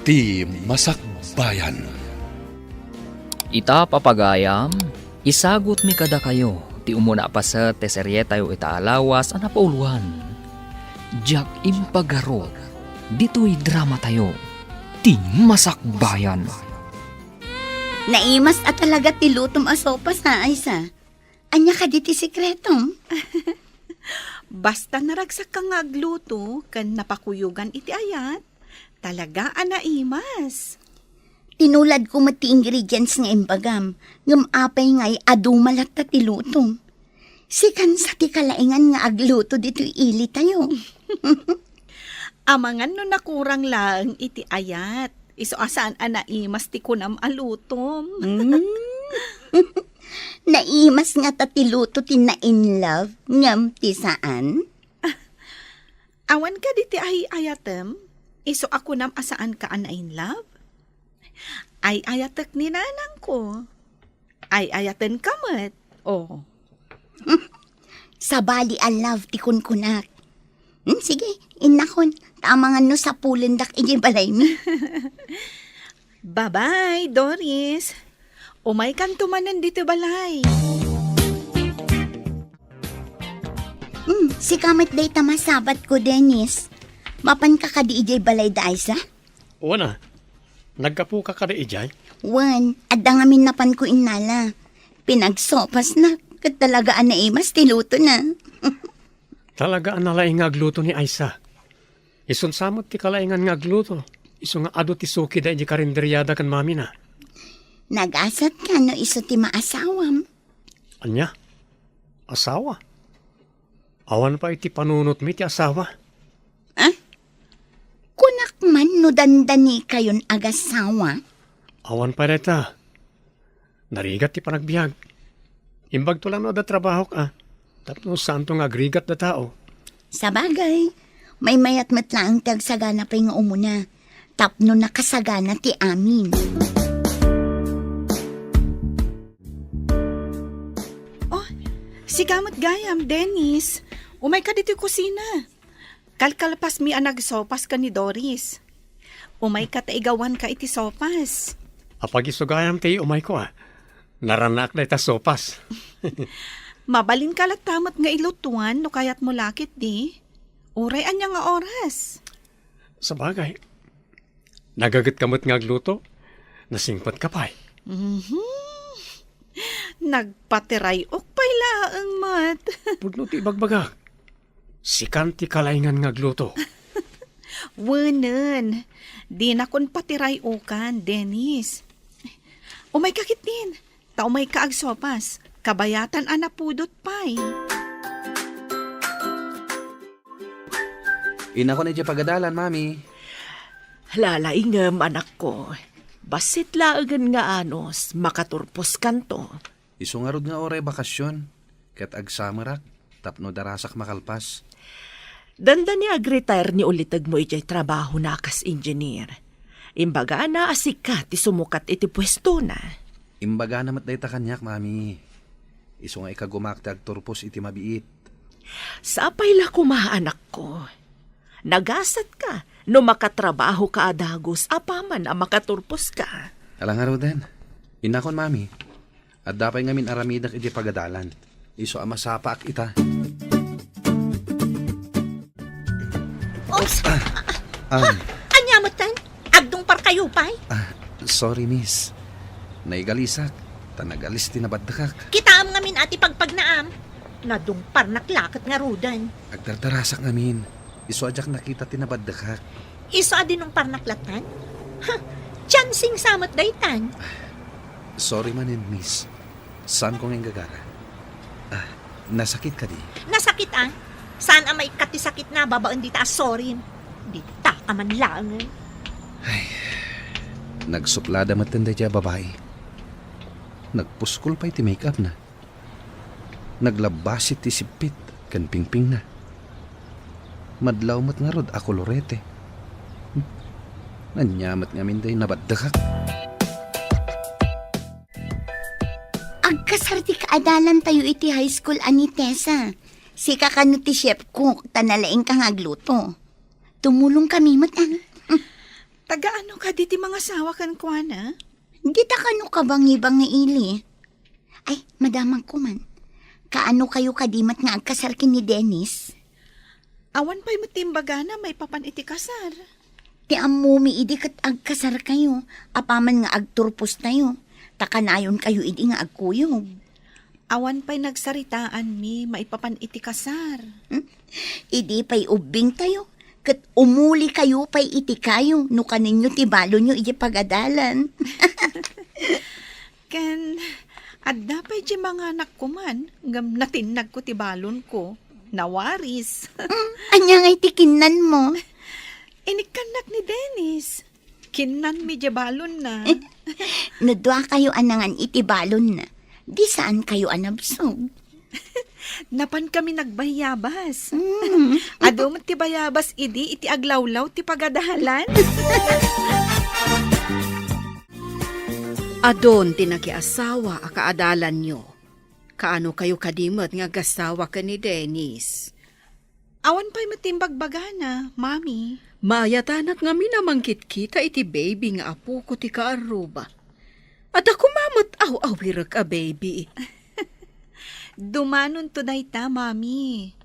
Ti Masakbayan. Ita papagayam, isagot mi kada kayo, ti umuna pa sa teserye tayo itaalawas ana pauluan. Jack impagaro, dito'y drama tayo, ti Masakbayan. Naimas at talaga ti lutom asopas na Aysa. Anya ka di ti sikretong? Basta naragsak ka nga agluto, kan napakuyugan iti ayat, talaga anaimas. Tinulad ko mati ingredients nga imbagam, ngam apay nga'y adumalat ta ti lutom. Sikan sa ti kalaingan nga agluto dito ili tayo. Amangan no nakurang lang iti ayat, iso asaan anaimas ti kunam alutom. Naimas nga ta ti luto ti na in love, ngam ti saan? Awan ka di ti ay ayatem, iso ako nam asaan ka ana in love? Ay ayatek ni nanang ko. Ay ayaten kamet. Oh. Sabali a love ti kunkunak. Sige, inakon, tamangan no sa pulendak iji balay mi. Bye-bye, Doris. Umay kan tumanan dito balay. Si kamit day tamasabat ko, Dennis. Mapan ka ka di ijay balay da Aysa? Una, nagkapu ka kada ijay? Wan, adda ngamin napan ko inala. Pinagsopas na, kat talaga anaimas tiluto na. Talaga ang nalaing nga agluto ni Aysa. Isun samot ti kalaingan nga agluto. Isu nga ado ti suki da iji karinderyada kan mami na. Nag-asat ka no iso ti maasawam. Anya? Asawa? Awan pa iti panunot mi ti asawa. Kunak man no dandani kayon agasawa. Awan pa reta. Narigat ti panagbiag. Imbag to lang no da trabaho ka. Tapno santo nga agrigat da tao. Sa bagay, may mayat matlaang tagsagana pa nga umuna. Tapno nakasagana ti amin. Si kamot gayam, Dennis. Umay ka dito kusina. Kalkalpas mi ang nagsopas ka ni Doris. Umay ka taigawan ka iti sopas. Apag isugayam ti umay ko Naranak na ita sopas. Mabalin ka tamat nga ilutuan no kayat mo lakit di. Uray anya nga oras. Sa bagay, nagagat kamot nga agluto, nasingpat ka pa'y. Nagpatiray ok pa'y laang mat. Pudno ti bagbagak. Sikan ti kalaingan nga agluto. Wanan, di na kon patiray okan, Dennis. Umay kakit din, ta umay ka agsopas, kabayatan anapudot pa'y. Ina ko na dyan pagadalan, mami. Lalaingam, anak ko. Basit laagan nga anos, makaturpos kanto. Isungarod nga oray bakasyon. Kat agsamarak, tapno darasak makalpas. Danda ni ag-retire ni ulitag mo ijay trabaho na kas engineer. Imbaga na asika ti sumukat iti pwesto na. Imbaga namat day ta kanyak, mami. Iso nga ikagumakta agturpos iti mabiit. Sapay la kuma, anak ko. Nagasat ka, no makatrabaho ka adagos, apaman ang makaturpos ka. Alang araw din. Inakon, mami. At dapay ngamin aramidak iti pagadalan. Iso amasapa ak ita. Oops! Anyamot tan? Agdong par kayo pa'y? Sorry, miss. Naigalisak. Tanagalis tinabadakak. Kita am ngamin ati pagpagnaam. Nadong par naklakat nga rudan. Agdardarasak ngamin. Iso ajak nakita tinabadakak. Iso adi nung par naklatan? Ha! Chansing samot daytan. Sorry manin, miss. Saan ko ngayong gagara? Nasakit ka di? Nasakit Saan ang may katisakit na babaan di ta sorry? Di ta ka man lang. Nagsuplada matanda dya babae. Nagpuskol pa iti make-up na. Naglabasit ti sipit kan pingping na. Madlaw mat nga rod ako lorete. Nanyamat nga minday nabadakak. Agkasarti kaadalan tayo iti high school ani Tessa. Si kakano ti chef cook, tanalaing kang agluto. Tumulong kami mat Taga-ano ka diti mga sawa kan kuana? Di ta kano ka bang nga ili? Ay, madamang ko man. Kaano kayo kadimat nga agkasarkin ni Dennis? Awan pa'y matimbaga na may papan iti kasar. Ti amumi idi kat agkasar kayo. Apaman nga agturpos tayo. Takanayon kayo idi nga agkuyog. Awan pa'y nagsaritaan mi maipapan iti kasar. Idi pa'y ubing tayo. Kat umuli kayo pa'y iti kayo. No kaninyo ti balo nyo idi pagadalan. Ken, adda pa'y di mga anak ko man. Ngam natinag ko ti balon ko. Nawaris. Anya nga'y tikinan mo. Inikanak ni Dennis. Kinan mi di balon na. Nadwa kayo anangan iti balon na. Di saan kayo anabsog? Napan kami nagbayabas. Ado mo ti bayabas idi iti aglawlaw ti pagadahalan. Adon tinakiasawa a kaadalan nyo. Kaano kayo kadimot nga gasawa ka ni Dennis? Awan pa'y matimbagbagana, mami. Mayatanak nga minamangkit kita iti baby nga apo ko ti kaaruba. At ako mamot aw-awir ka baby. Dumanon to dayta, mami.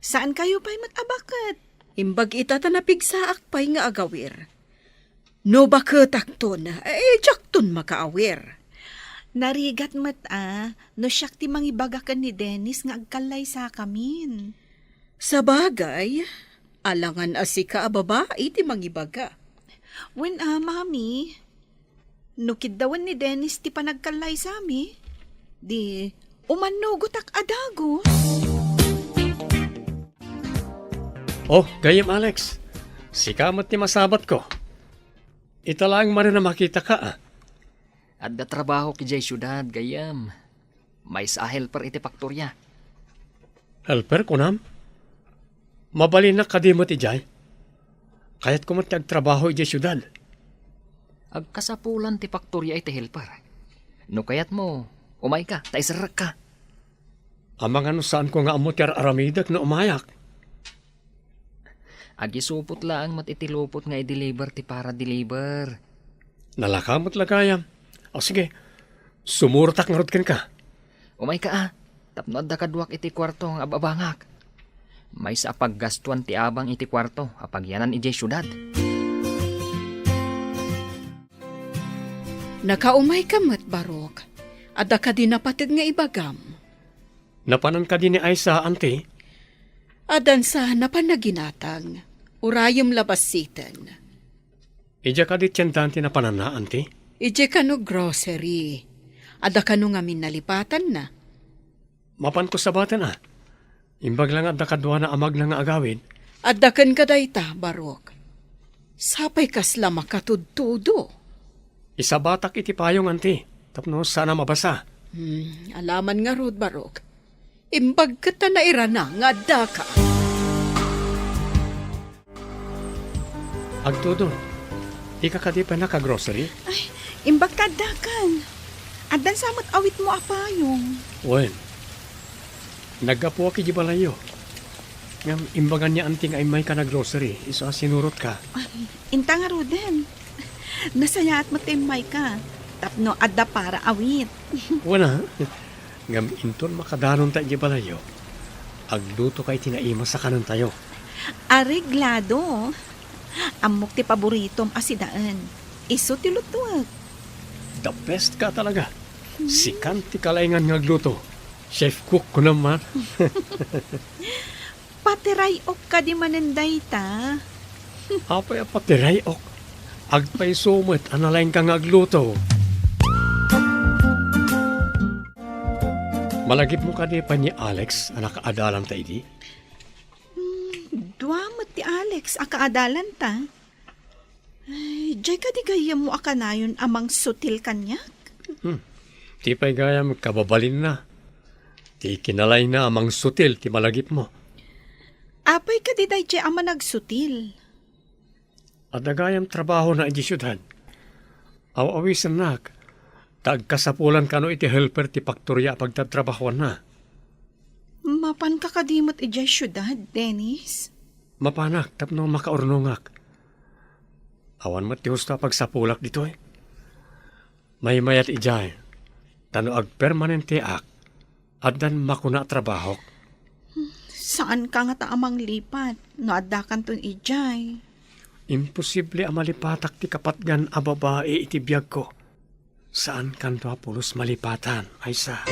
Saan kayo pa'y matabakat? Imbag ita tanapigsaak pa'y nga agawir. No bakit akton, jakton makaawir. Narigat no siyak ti mangibagakan ni Dennis nga agkalay sa kamin. Sa bagay, alangan asika a babae ti mangibaga. When mami, nukid dawan ni Dennis ti panagkalay sa mi, di umanugot ak adagos. Oh, gayam Alex. Sikamat ni masabat ko. Italang man na makita ka ah. At da trabaho ki jay syudad, gayam. May sa helper iti faktorya. Helper ko nam? Mabalin na kadimot ijay. Kaya't kumat agtrabaho ijay syudad. Agkasapulan ti faktorya iti helper. No kayat mo, umay ka, taisarak ka. Amang ano saan ko nga amot yar aramidak na umayak. Agisupot lang matitilupot nga i-deliver ti para deliver. Nalakamot lagayam. O sige, sumurtak nga rod ka. Umay ka tapno adda kadwak iti kwarto nga ababangak. May sa paggastuan ti abang iti kwarto, apagyanan iti syudad. Nakaumay ka mat barok. Adda ka din napatid nga ibagam. Napanan ka din ni Aisa, ante. Adan sa napanaginatang. Urayom labasitan. Ija ka di tiyandan na panana, ante. Ije ka no grocery. Ada ka no nga minalipatan na. Mapan ko sa batan ah. Imbag lang at nakadwa na amag na nga agawin. Adakan ka dayta, barok. Sapay kasla makatudtudo. Isa batak iti payong, ante. Tapno sana mabasa. Alaman nga rod, barok. Imbag ka ta na irana nga adda ka. Agtudon, ika ka di pa naka-grocery? Imbag kadakan. Adan samot awit mo apayong. Wen, nagapo ki di balayo. Ngam imbagan niya anting ay may ka na grocery, iso sinurot ka. Inta nga Ruden. Nasaya at matimay ka. Tapno adda para awit. Wana, ngam inton makadanon tayo di balayo. Agluto kay tinaima sa kanan tayo. Areglado. Amok ti paboritom asidaan. Iso ti lutuag. The best ka talaga. Si Kanti kalaingan nga gluto. Chef cook ko naman. Patiray ok ka di manenday ta. Apay apatiray ok. Agpay sumit analain ka nga gluto. Malagip mo ka di pa ni Alex anak adalam ta idi? Duamat ti Alex akaadalan ta. Ay, jay ka di gayam mo akanayon amang sutil kanyak. Ti pa'y gaya magkababalin na. Ti kinalay na amang sutil ti malagip mo. Apay ka di day jay ama nagsutil. At nagayam trabaho na iti syudad. Aw-awisan nak. Tagkasapulan ka no iti helper ti faktorya pagtatrabahoan na. Mapan ka kadimot ijay syudad, Dennis. Mapanak tapno makaurnungak. Awan mo tihos na pagsapulak dito eh. May mayat ijay. Tano ag permanente ak. Adan makuna trabaho. Saan ka nga taamang lipat? No adda kan ton ijay. Imposible ang malipatak ti kapatgan a babae iti biyag ko. Saan kan to pulos malipatan, Aisa?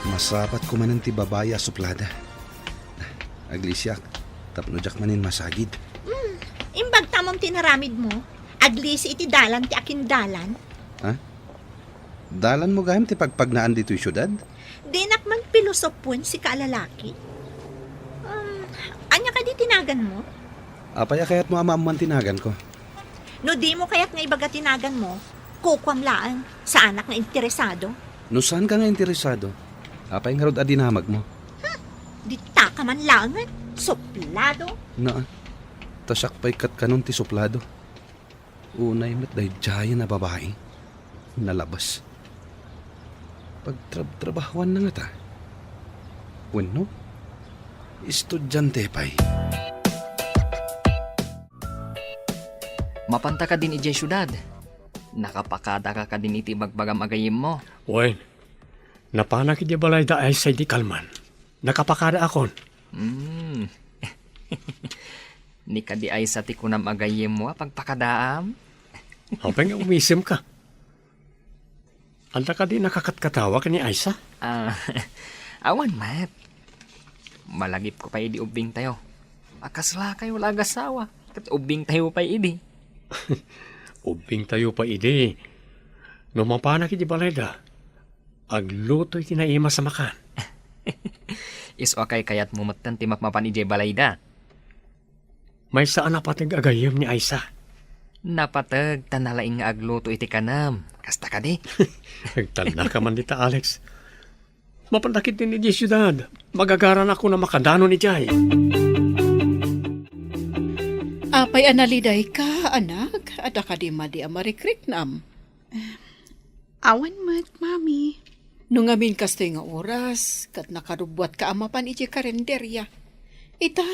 Masapat ko manan ti babaya suplada. Aglisyak, tapno jak manin masagid. Imbag tamang tinaramid mo, aglisi iti dalan ti akin dalan. Dalan mo gayam ti pagpagnaan dito'y syudad? Dinak man pilosopon si kaalalaki. Anya ka di tinagan mo? Apaya kaya't mo amaman tinagan ko. No di mo kaya't nga ibaga tinagan mo, kukwam laan sa anak na interesado. No saan ka nga interesado? Apay nga rod adinamag mo. Di ta ka man langan, suplado. Na, tasak pa'y kat kanon ti suplado. Unay mat dahi jaya na babae. Nalabas. Pagtrabahuan na nga ta. Bueno, estudyante pa'y. Mapanta ka din ijay syudad. Nakapakada ka din iti bagbagam agayim mo. Wen, napanak iti balay da ay sa di kalman. Nakapakada akon. Ni ka di ay sa tikunam agayim mo pagpakadaam. Hapay nga umisim ka. Anta ka di nakakatkatawa ka ni Aisa? Awan, Mat. Malagip ko pa idi ubing tayo. Akasla kayo lagasawa. Kat ubing tayo pa idi. Ubing tayo pa ide. No mapanak iti balayda, agluto iti naima sa makan. Iso akay kayat mumatan ti makmapan ijay balayda. May saan napatig agayam ni Aisa. Napatag tanalaing nga agluto iti kanam. Kasta ka di. Nagtanda ka man dita, Alex. Mapandakit din ni syudad. Magagaran ako na makadano ni Jay. Apay analiday ka, anak. Ada ka di madi amarikrik-nam. Awan mat, mami. Nung amin kastoy nga oras, kat nakarubwat ka amapan iti karenderya. Ita,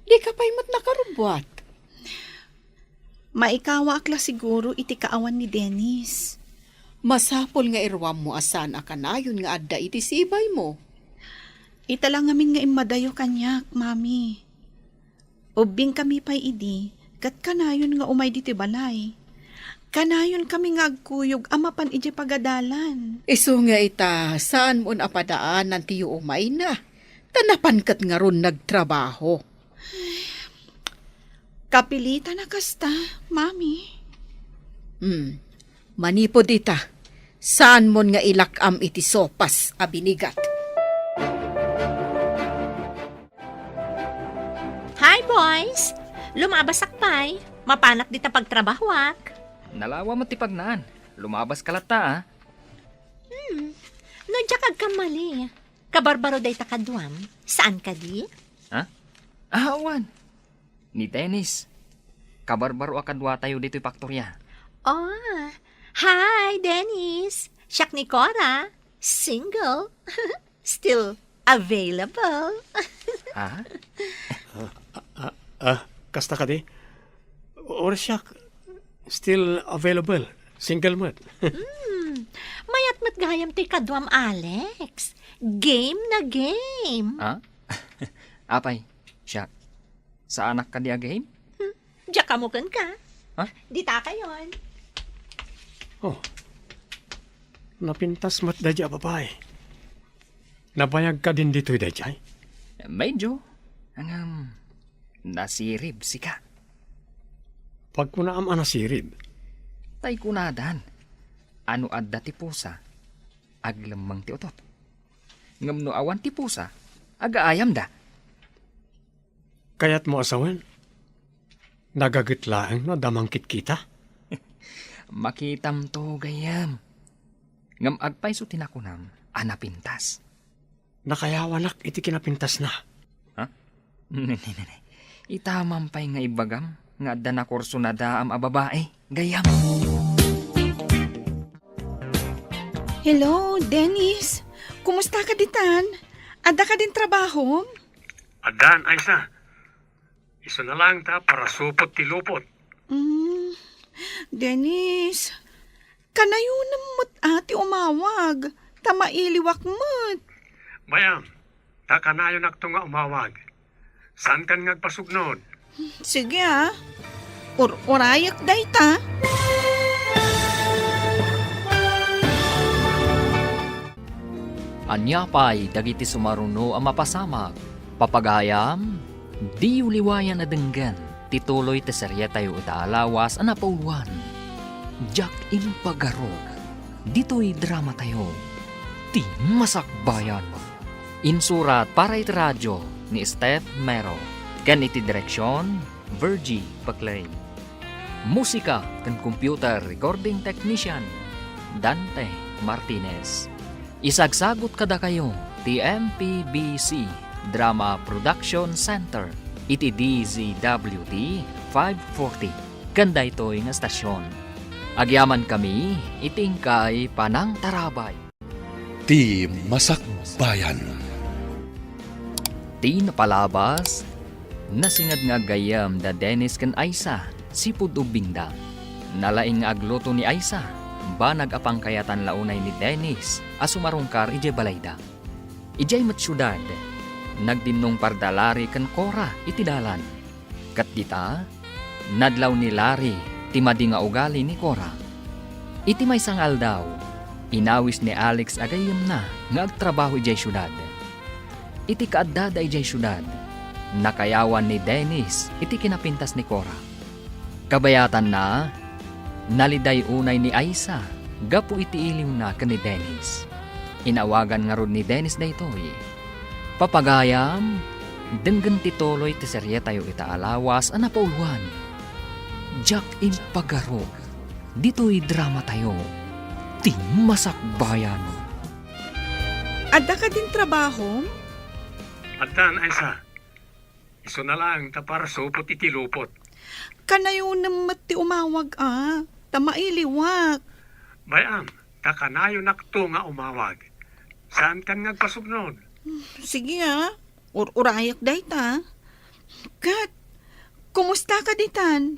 di ka pa'y mat nakarubwat. Maikawa akla siguro iti kaawan ni Dennis. Masapol nga irwam mo asan akanayon nga adda iti sibay mo. Ita lang amin nga imadayo kanyak, mami. Ubing kami pa'y idi, kat kanayon nga umay diti balay. Kanayon kami nga agkuyog amapan iti pagadalan. Iso nga ita, saan mo napadaan ng tiyo umay na? Tanapan kat nga ron nagtrabaho. Kapilita na kasta, mami. Manipod ita, saan mo nga ilakam iti sopas a binigat? Hi boys! Lumabas akpay. Mapanak dita pagtrabahwak. Nalawa mo ti pagnaan. Lumabas kalata No jakag ka mali. Kabarbaro day takadwam. Saan ka di? Awan. Ni Dennis. Kabarbaro akadwa tayo dito paktorya. Oh, hi Dennis. Siyak ni Cora. Single. Still available. Kasta ka di? Or siya, still available. Single mat. Mayat mat gayam ti kadwam Alex. Game na game. Apay, siya. Sa anak ka di agay? Diyak kamukan ka. Dita ka yon. Oh, napintas mat dadya babae. Nabayag ka din dito'y dadyay? Medyo. Ang nasirib si ka. Pag kunaam anasirib, Tay kunadan. Ano adda ti pusa? Aglamang ti otot. Ngamno awan ti pusa. Agaayam da. kaya't mo asawan. Nagagitlaang no damangkit kita. Makitam to gayam. Ngam agpay so tinakunam. Anapintas. Nakayawanak iti kinapintas na. Itamampay nga ibagam. Nga adda na kurso na daam a babae. Gayam. Hello, Dennis. Kumusta ka ditan? Ada ka din trabaho? Adan, Aisa. Iso na lang ta para supot ti lupot. Dennis, kanayo namot ati umawag. Tamailiwak mo't. Bayam, ta kanayo nakto nga umawag. Saan kan ngagpasugnod? Sige Urayak dayta. Anya pa'y dagiti sumaruno ang mapasamag. Papagayam, di uliwayan na denggan. Tituloy te serye tayo itaalawas ang napauluan. Jack Impagarog. Dito'y drama tayo. Ti Masakbayan. Insurat para iti radyo ni Steph Mero. Ken iti direksyon, Virgie Paclay. Musika ken computer recording technician, Dante Martinez. Isagsagot kada kayo ti MPBC Drama Production Center iti DZWT 540 kanda ito'y nga stasyon. Agyaman kami itingkay Panang Tarabay. Ti Masakbayan. Ti napalabas nasingad nga gayam da Dennis ken Aisa sipud ubingda. Nalaing nga agluto ni Aisa banag apang kayatan launay ni Dennis asumarungkar ije balayda. Ijay matsyudad nagdinong pardalari ken Cora iti dalan. Kat dita nadlaw ni Larry ti madi nga ugali ni Cora. Iti may sangal daw inawis ni Alex agayem na nga agtrabaho ijay syudad. Iti kaaddada ijay syudad nakayawan ni Dennis iti kinapintas ni Cora. Kabayatan na naliday unay ni Aisa gapu iti iliw na ken ni Dennis. Inawagan nga rod ni Dennis daytoy. Papagayam denggen tituloy ti serye tayo itaalawas ang napauluan. Jack Impagarog. Dito'y drama tayo. Ti Masakbayan. Adda ka din trabaho? Addan, Aisa. Iso na lang ta para supot iti lupot. Kanayo namot ti umawag Tamailiwak. Bayam, ta kanayo nakto nga umawag. Saan kan ngagpasugnod? Sige Urayak dayta. Kat, kumusta ka ditan?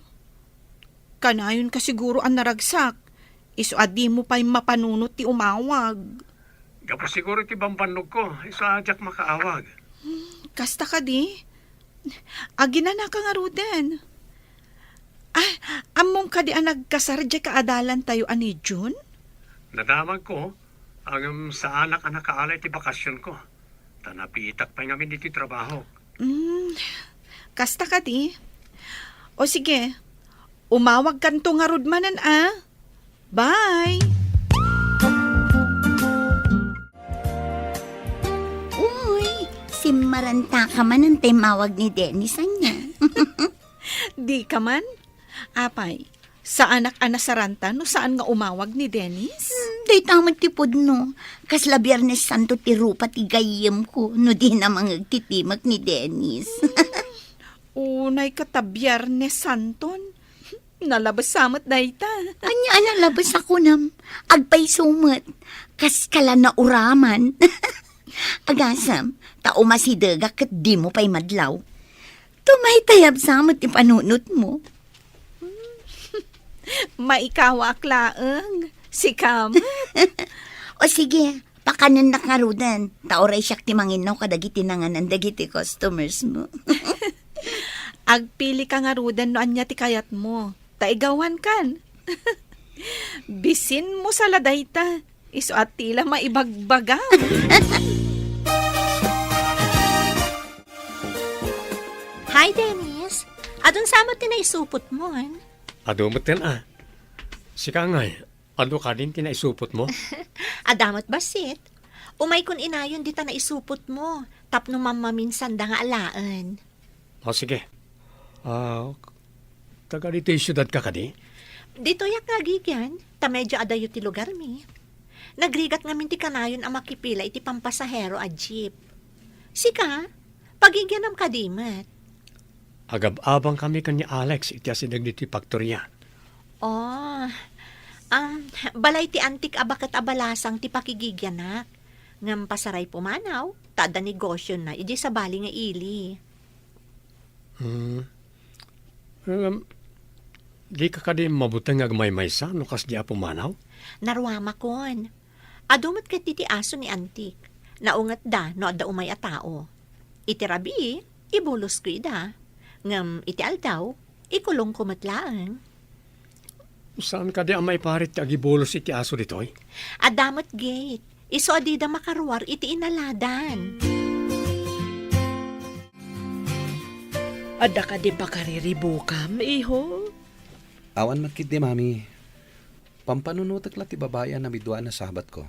Kanayon ka siguro ang naragsak. Iso adi mo pa'y mapanunot ti umawag. Gapo siguro ti bambanog ko. Iso ajak makaawag. Kasta ka di? Agina na ka nga ruden. Among ka di ang nagkasardya kaadalan tayo ani June? Nadamag ko ang sa anak ang nakaalay ti bakasyon ko. Tanapitak pa ngamin iti trabaho. Kasta ka di? O sige, umawag kanto nga rudmanan Bye! Uy, simaranta ka man ang timawag ni Dennis anya. Di ka man? Apay, sa anak anasaranta no saan nga umawag ni Dennis? Day tamat tipod no. Kasla Biyernes Santo ti rupa ti gayem ko no di na mangagtitimak ni Dennis. Unay katabiyarnes santon. Nalabas samot dayta. Anya nalabas ako nam. Agpay sumot. Kas kala na uraman. Agasam, tao masidaga kat di mo pa'y madlaw. Tumaytayab samot ipanunot mo. Maikawa aklaeng. Si Kam. O sige, pakanan na karudan. Taoray siyak ti manginaw kadagiti nanganan dagiti customers mo. Agpili ka nga rudan no anya ti kayat mo. Taigawan kan. Bisin mo sa ladayta. Iso at tila maibagbagam. Hi, Dennis. Adun samot tinaisupot mo, Adumot yan Sika ngay, ano ka din tinaisupot mo? Adamot basit. Umay kun inayon dita na isupot mo. Tapno mamaminsan da nga alaan. O sige. Taga dito yung syudad ka kadi? Dito yak nagigyan. Ta medyo adayo ti lugar mi. Nagrigat ngamin ti kanayon ang makipila iti pampasahero a jeep. Sika, pagigyanam kadimat. Agab-abang kami kanya Alex iti asidag dito paktorya. Oh, balay ti antik abakat abalasang ti pakigigyanak. Ngam pasaray pumanaw, tada negosyo na, iji sa bali nga ili. Di ka kadi mabutang agmay-maysa no kas di apo manaw? Narwama kon. Adumot ket iti aso ni Antik. Naungat da no adda umay a tao. Iti rabi, ibulos ko ida. Ngam iti aldaw, ikulong kumatlaang. Saan ka di amay parit ti agibulos iti aso ditoy? Adamot gate. Iso adida makarwar iti inaladan. Ada ka di pa kariribukam, iho? Awan matkid di, mami. Pampanunutak la ti babayan na midwa na sabat ko.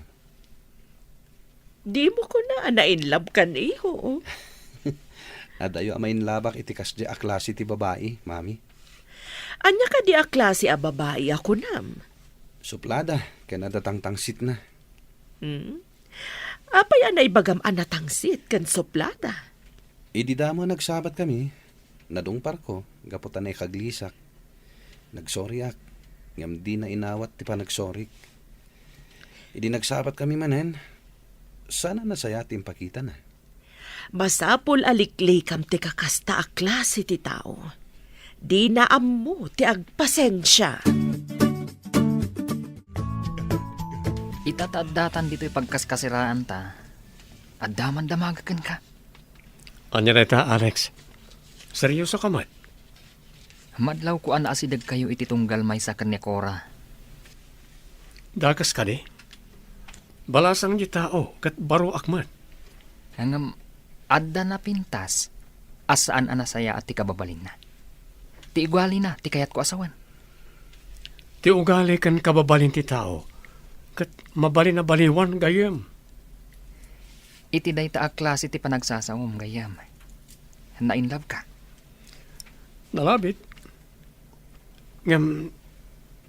Di mo ko na na-inlove kan, iho. Adayo amain labak iti kasdi a klase ti babae, mami. Anya ka di a klase a babae ako nam. Suplada, kaya nadatangtangsit na. Apay anay bagam anatangsit kan soplada. Idi damo nagsabat kami. Nadungpar ko, gaputan ay kaglisak. Nagsoryak, ngam di na inawat ti pa nagsorik. Idi nagsabat kami manen, sana nasaya ti pakita na. Masapol alikli kam ti kakasta a klase ti tao. Di na ammo ti agpasensya. Itatadatan dito'y pagkaskasiraan ta. Adaman damagakan ka. Anya reta, Alex. Seryoso ka man? Madlaw ko ana asidag kayo iti tunggal may sa kanya Cora. Dakas ka di? Balasang di tao, kat baro akman. Hangam, adda na pintas, asaan anasaya at ti kababalin na. Ti igwali na, ti kayat ko asawan. Ti ugali kan kababalin ti tao, kat mabalin na baliwan gayam. Iti day ta a klase ti panagsasawom gayam. Na-in love ka. Nalabit. Ngam,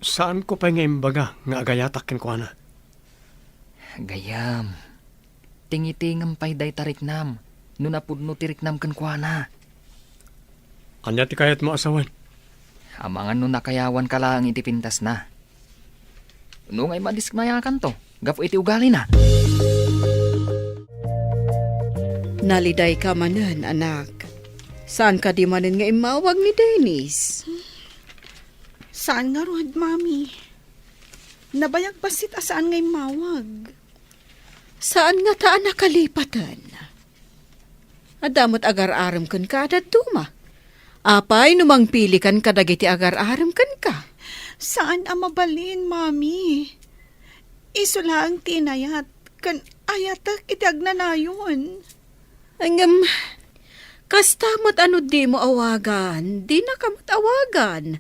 saan ko pa ngayon baga nga agayatakin ko na? Gayam. Tingitingam pa'y day tariknam. Nunapudno tiriknam kan kwa na. Anya ti kayat mo asawan? Amangan no nakayawan ka lang iti pintas na. No ngay madiskmayakan to. Gapo iti ugali na. Naliday ka manan, anak. Saan ka di manan nga imawag ni Dennis? Saan nga rod, mami? Nabayag basit asaan ngay mawag. Saan nga taan nakalipatan? Adamot agar-aram kan ka duma. Apay numang pili kan kadagiti agar-aram kan ka. Saan ang mabalin, mami? Iso lang tinayat kan ayatak itiag na nayon. Angam, kastamot ano di mo awagan, di na kamot awagan.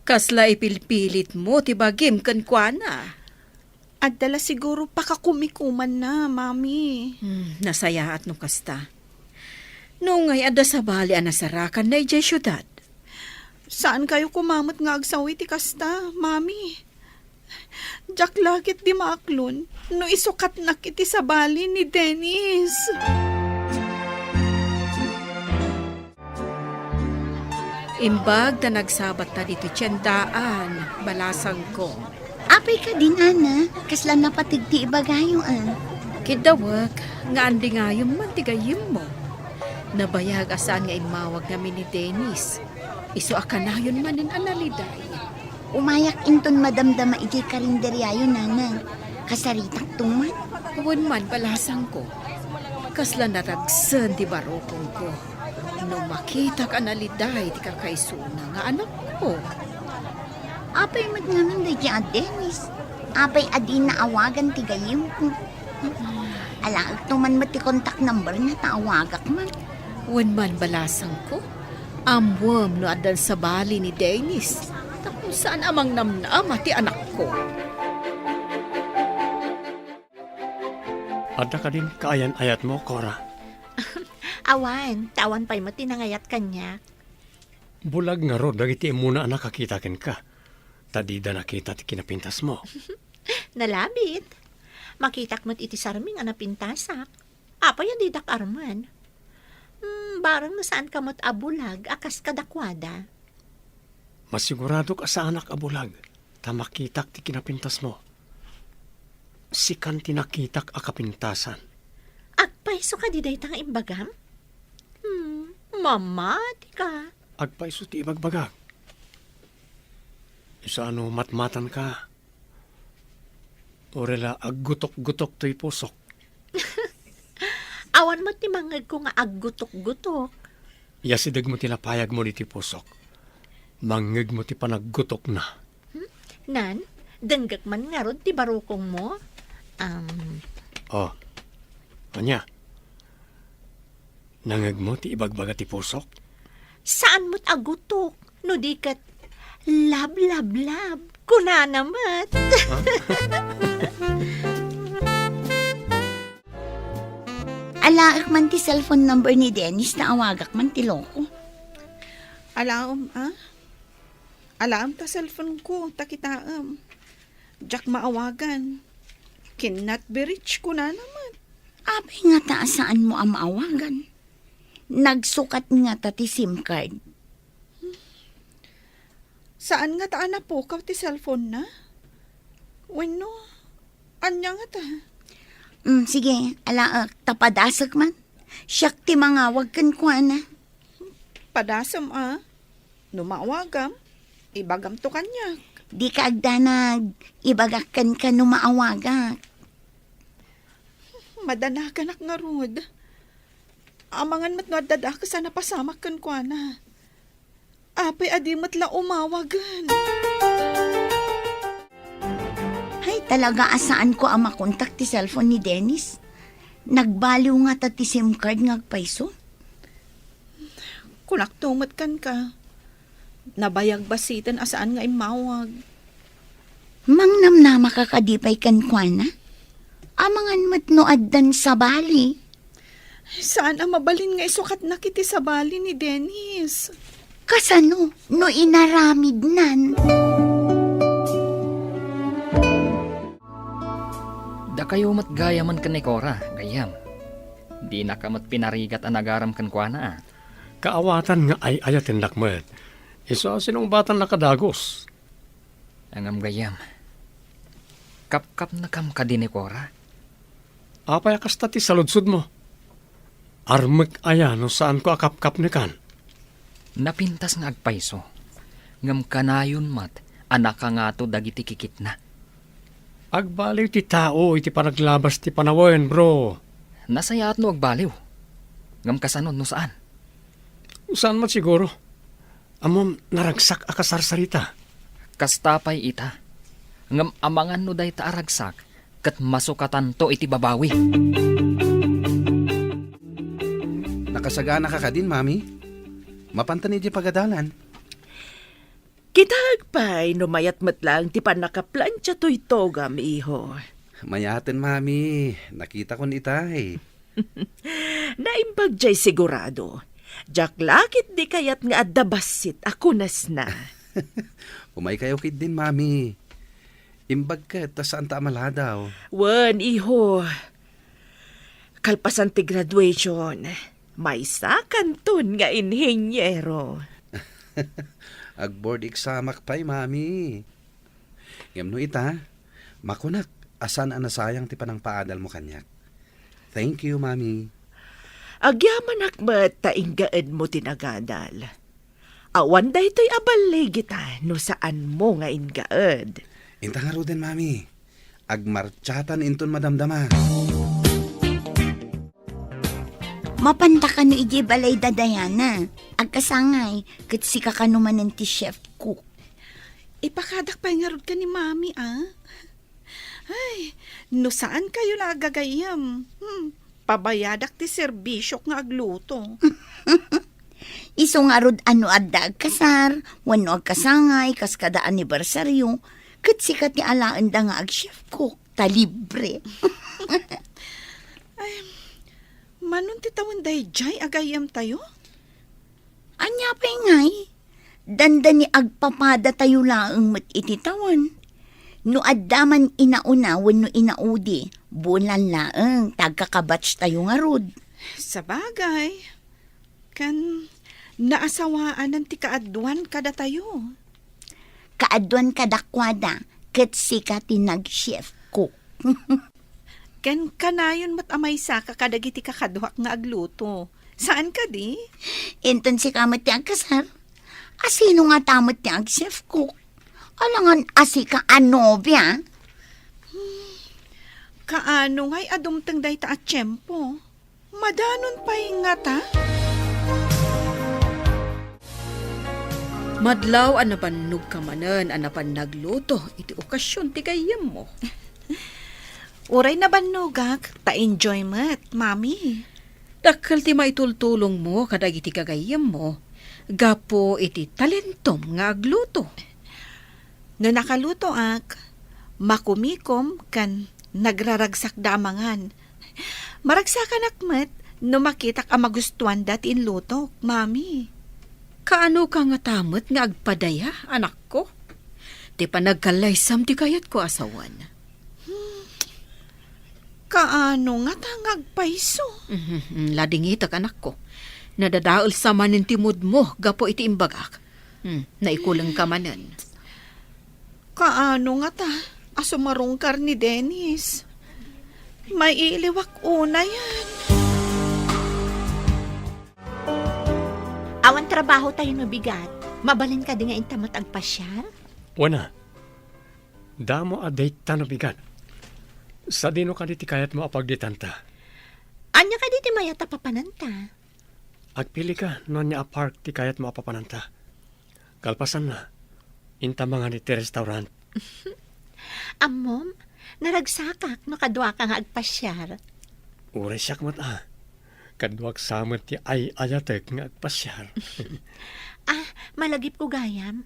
Kasla ipilpilit mo, tibagim kan kwa. At dala siguro pakakumikuman na, mami. Nasaya at no kasta. Nung ngay ada sa bali anasarakan na ijay syudad. Saan kayo kumamot nga agsawi ti kasta, mami? Jak lakit di maaklon, no isukat na kiti sa bali ni Dennis. Imbag na nagsabat ta dito tiyandaan, balasang ko. Apay ka din, ana. Kasla napatig ti ibagayon. Kidawag, nga andi nga yung mantigayim mo. Nabayag asaan nga imawag namin ni Dennis. Iso akanayon manin analiday. Umayak inton madamdama iti karinderyayo, nana. Kasaritak tuman. Huwag man balasang ko. Kasla naragsan di barokong ko. No makita ka naliday di kakaisuna nga anak ko. Apay mat nga man day Dennis. Apay adi na awagan ti gayim ko. Alaag tuman mat ti contact number na taawagak man. Huwag man balasang ko. Amwam no adan sa bali ni Dennis. Tapos saan amang namnama ti anak ko. Adda ka din kaayan ayat mo, Cora. Awan, tawan pa'y mo tinangayat kanya. Bulag nga ro, dagiti muna nakakitakin ka. Tadida nakita ti kinapintas mo. Nalabit. Makitak mo't iti sarming anapintasak. Apay ang didak arman. Barang na saan ka mo't abulag, akas kadakwada. Masigurado ka sa anak abulag. Tamakitak ti kinapintas mo. Sikan tinakitak akapintasan. Agpaiso ka di day tang imbagam? Mama, di ka. agpaiso ti ibagbagag. Isa ano matmatan ka. Orela aggutok-gutok to'y pusok. Awan mo ti mangag ko nga aggutok-gutok. Yasidag mo tinapayag mo ni ti pusok. Mangeg mo ti panaggutok na. Nan, denggak man nga ron ti barukong mo. Oh, anya? Nangeg mo ti ibagbaga ti pusok? Saan mo't agutok? No di kat lab. Kuna namat. Alaak man ti cellphone number ni Dennis na awagak man ti loko. Alaam, Alaam ta cellphone ko, takitaam. Jack maawagan. Cannot be reached ko na naman. Abay nga ta saan mo ang maawagan. Nagsukat nga ta ti SIM card. Saan nga taan na po ka ti cellphone na? Weno, anya nga ta? Sige, alaak, tapadasag man. Siyak ti mangawag kan kwa na. Padasam Numawagam, ibagam to kanya. Di ka agdanag, ibagakan ka numaawagak. Madanagan nga rod. Amangan mat no dadak sa napasamak kan kwa na. Apay adi matla umawagan. Hay, talaga asaan ko ang makontak ti cellphone ni Dennis? Nagbaliw nga ta ti SIM card nga agpaiso. Kunak tumat kan ka. Nabayag basitan asaan nga imawag. Mangnam na makakadipay kan kwa na? Amangan mat no addan sa bali. Saan ang mabalin nga isukat na kiti sa bali ni Dennis? Kasano no inaramid nan? Da kayo mat gayaman kan ni Cora, gayam. Di na ka mat pinarigat ang nagaram kan kwa na. Kaawatan nga ay ayatin lakmet. Isa sinong batang nakadagos. Angam gayam. Kap-kap na kam ka din ni Cora. Apay kasta ti saludsud mo. Armek aya no saan ko akap-kap ni kan. Napintas nga agpaiso. Ngam kanayon mat, anak ka nga to dagiti kikit na. Agbaliw ti tao iti panaglabas ti panawen, bro. Nasaya at no agbaliw. Ngam kasanon no saan? Saan mat siguro? Amom naragsak akasarsarita. Kastapay ita. Ngam amangan no day taaragsak, kat masukatan to iti babawi. Nakasagana ka din, mami. Mapanta ni di pagadalan. Kitag pa'y numayat matlang ti panakaplansya to'y togam, iho. Mayaten, mami. Nakita ko ni itay. Naimbag jay sigurado. Jak lakit di kayat nga adabasit ako nas na. Umay kayo kid din, mami. Imbag ka, tas saan ta amaladaw. Wan, iho. Kalpasan ti graduation. May sakanton nga inhinyero. Ag-board examak pa'y, mami. Ngam no ita, makunak, asan ang nasayang ti panang paadal mo kanyak. Thank you, mami. Agyaman akmat tainggaan mo tinagadal. Awan da ito'y abalay kita no saan mo nga ingaad. Inta nga ro din, mami. Agmarchatan inton madamdama. Mapanta ka no iji balay dadayana. Agkasangay, kat si kakanumanan ti chef cook. Ipakadak pa nga rod ka ni mami, Ay, no saan kayo nagagayam? Pabayadak ti serbisyo nga agluto. Iso nga rod ano adda agkasar, wano agkasangay, kas kada anibersaryo, kat si ti alaan da nga ag chef cook, talibre. Manon ti tawon day jay agayam tayo? Anya pa ngay, danda ni agpapada tayo laang mat ititawan. No addaman inauna, wano inaudi, bulan laang, tagkakabatch tayo nga rod. Sa bagay, kan naasawaan ng ti kaadwan kada tayo. Kaadwan kadakwada, kat si ti nag-chef cook. Ken kanayon mat amay sa kakadagiti kakadwak nga agluto. Saan ka di? Inton si kamat ti agkasar, Asino nga tamot niya ang chef cook? Alangan asi ka anobya. Kaano nga'y adumteng day ta at tiyempo? Madanon pa'y nga ta? Madlaw anapan nugkamanan, anapan nagluto, iti okasyon ti gayem mo. Uray na banugak, ta-enjoyment, mami. Dakkel ti maitultulong mo kadag iti kagayem mo. Gapo iti talentom nga agluto. No nakaluto ak, makumikom kan nagraragsak damangan. Maragsakan akmet, no makitak ang magustuhan dati inlutok, mami. Kaano ka nga tamot nga agpadaya, anak ko? Ti panagkalaysam ti kayat ko asawan. Kaano nga tangagpaiso? Ladingitak anak ko. Nadadaol sa manin timod mo, gapo iti imbagak. Naikulang ka manan. Kaano nga ta? Asumarungkar ni Dennis. May iliwak una yan. Awan trabaho tayo no bigat. Mabalin ka di nga intamot agpasyal? Wana, damo aday tanabigan. Sa dino ka diti kayat mo apagditanta. Anya ka di ti mayata papananta? Agpili ka no niya apark ti kayat mo apapananta. Kalpasan na, intamangan iti restaurant. Amom, naragsakak no kadwa ka nga agpasyal. Uray siyak mat Kadwag samot ti ay ayatek nga agpasyar. Malagip ko gayam.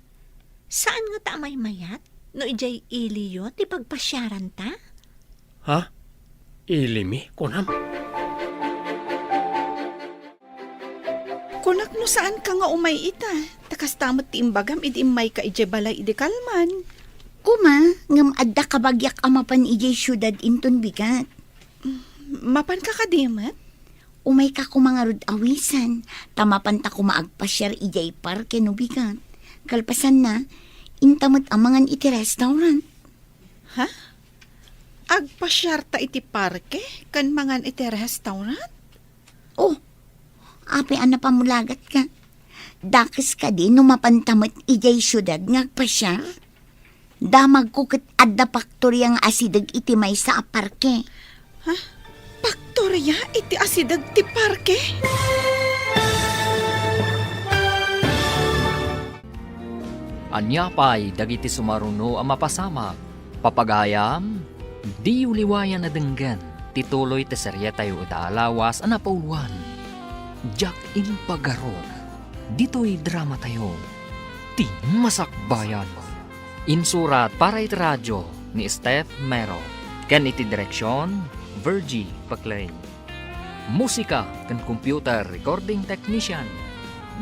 Saan nga ta may mayat? No ijay iliyo ti pagpasyaran ta? Ha? Ilimi? Kunam? Kunak no saan ka nga umay ita? Takas tamot ti imbagam iti imay ka ije balay ide kalman. Kuma, ngam adda kabagyak amapan ijay syudad inton bigat. Mapan ka kadimat? Umay ka kumangarod awisan, tamapan ta kumaagpasyar ijay parke no bigat. Kalpasan na, intamot amangan iti restaurant. Ha? Agpasyar ta iti parke? Kan mangan iti restaurant? Oh, ape ana pamulagat ka. Dakis ka din numapantamot ijay syudad ngagpasyar. Damag ko ket adda paktoryang asidag iti may sa parke. Paktorya iti asidag ti parke? Anya pa'y dagiti sumaruno ang mapasamak. Papagayam, di uliwayan na denggan. Tituloy te serye tayo itaalawas ang napauluan. Jack Impagarog. Dito'y drama tayo. Ti Masakbayan. Insurat para iti radyo ni Steph Mero. Ken iti direksyon, Virgie Paclay. Musika ken computer recording technician,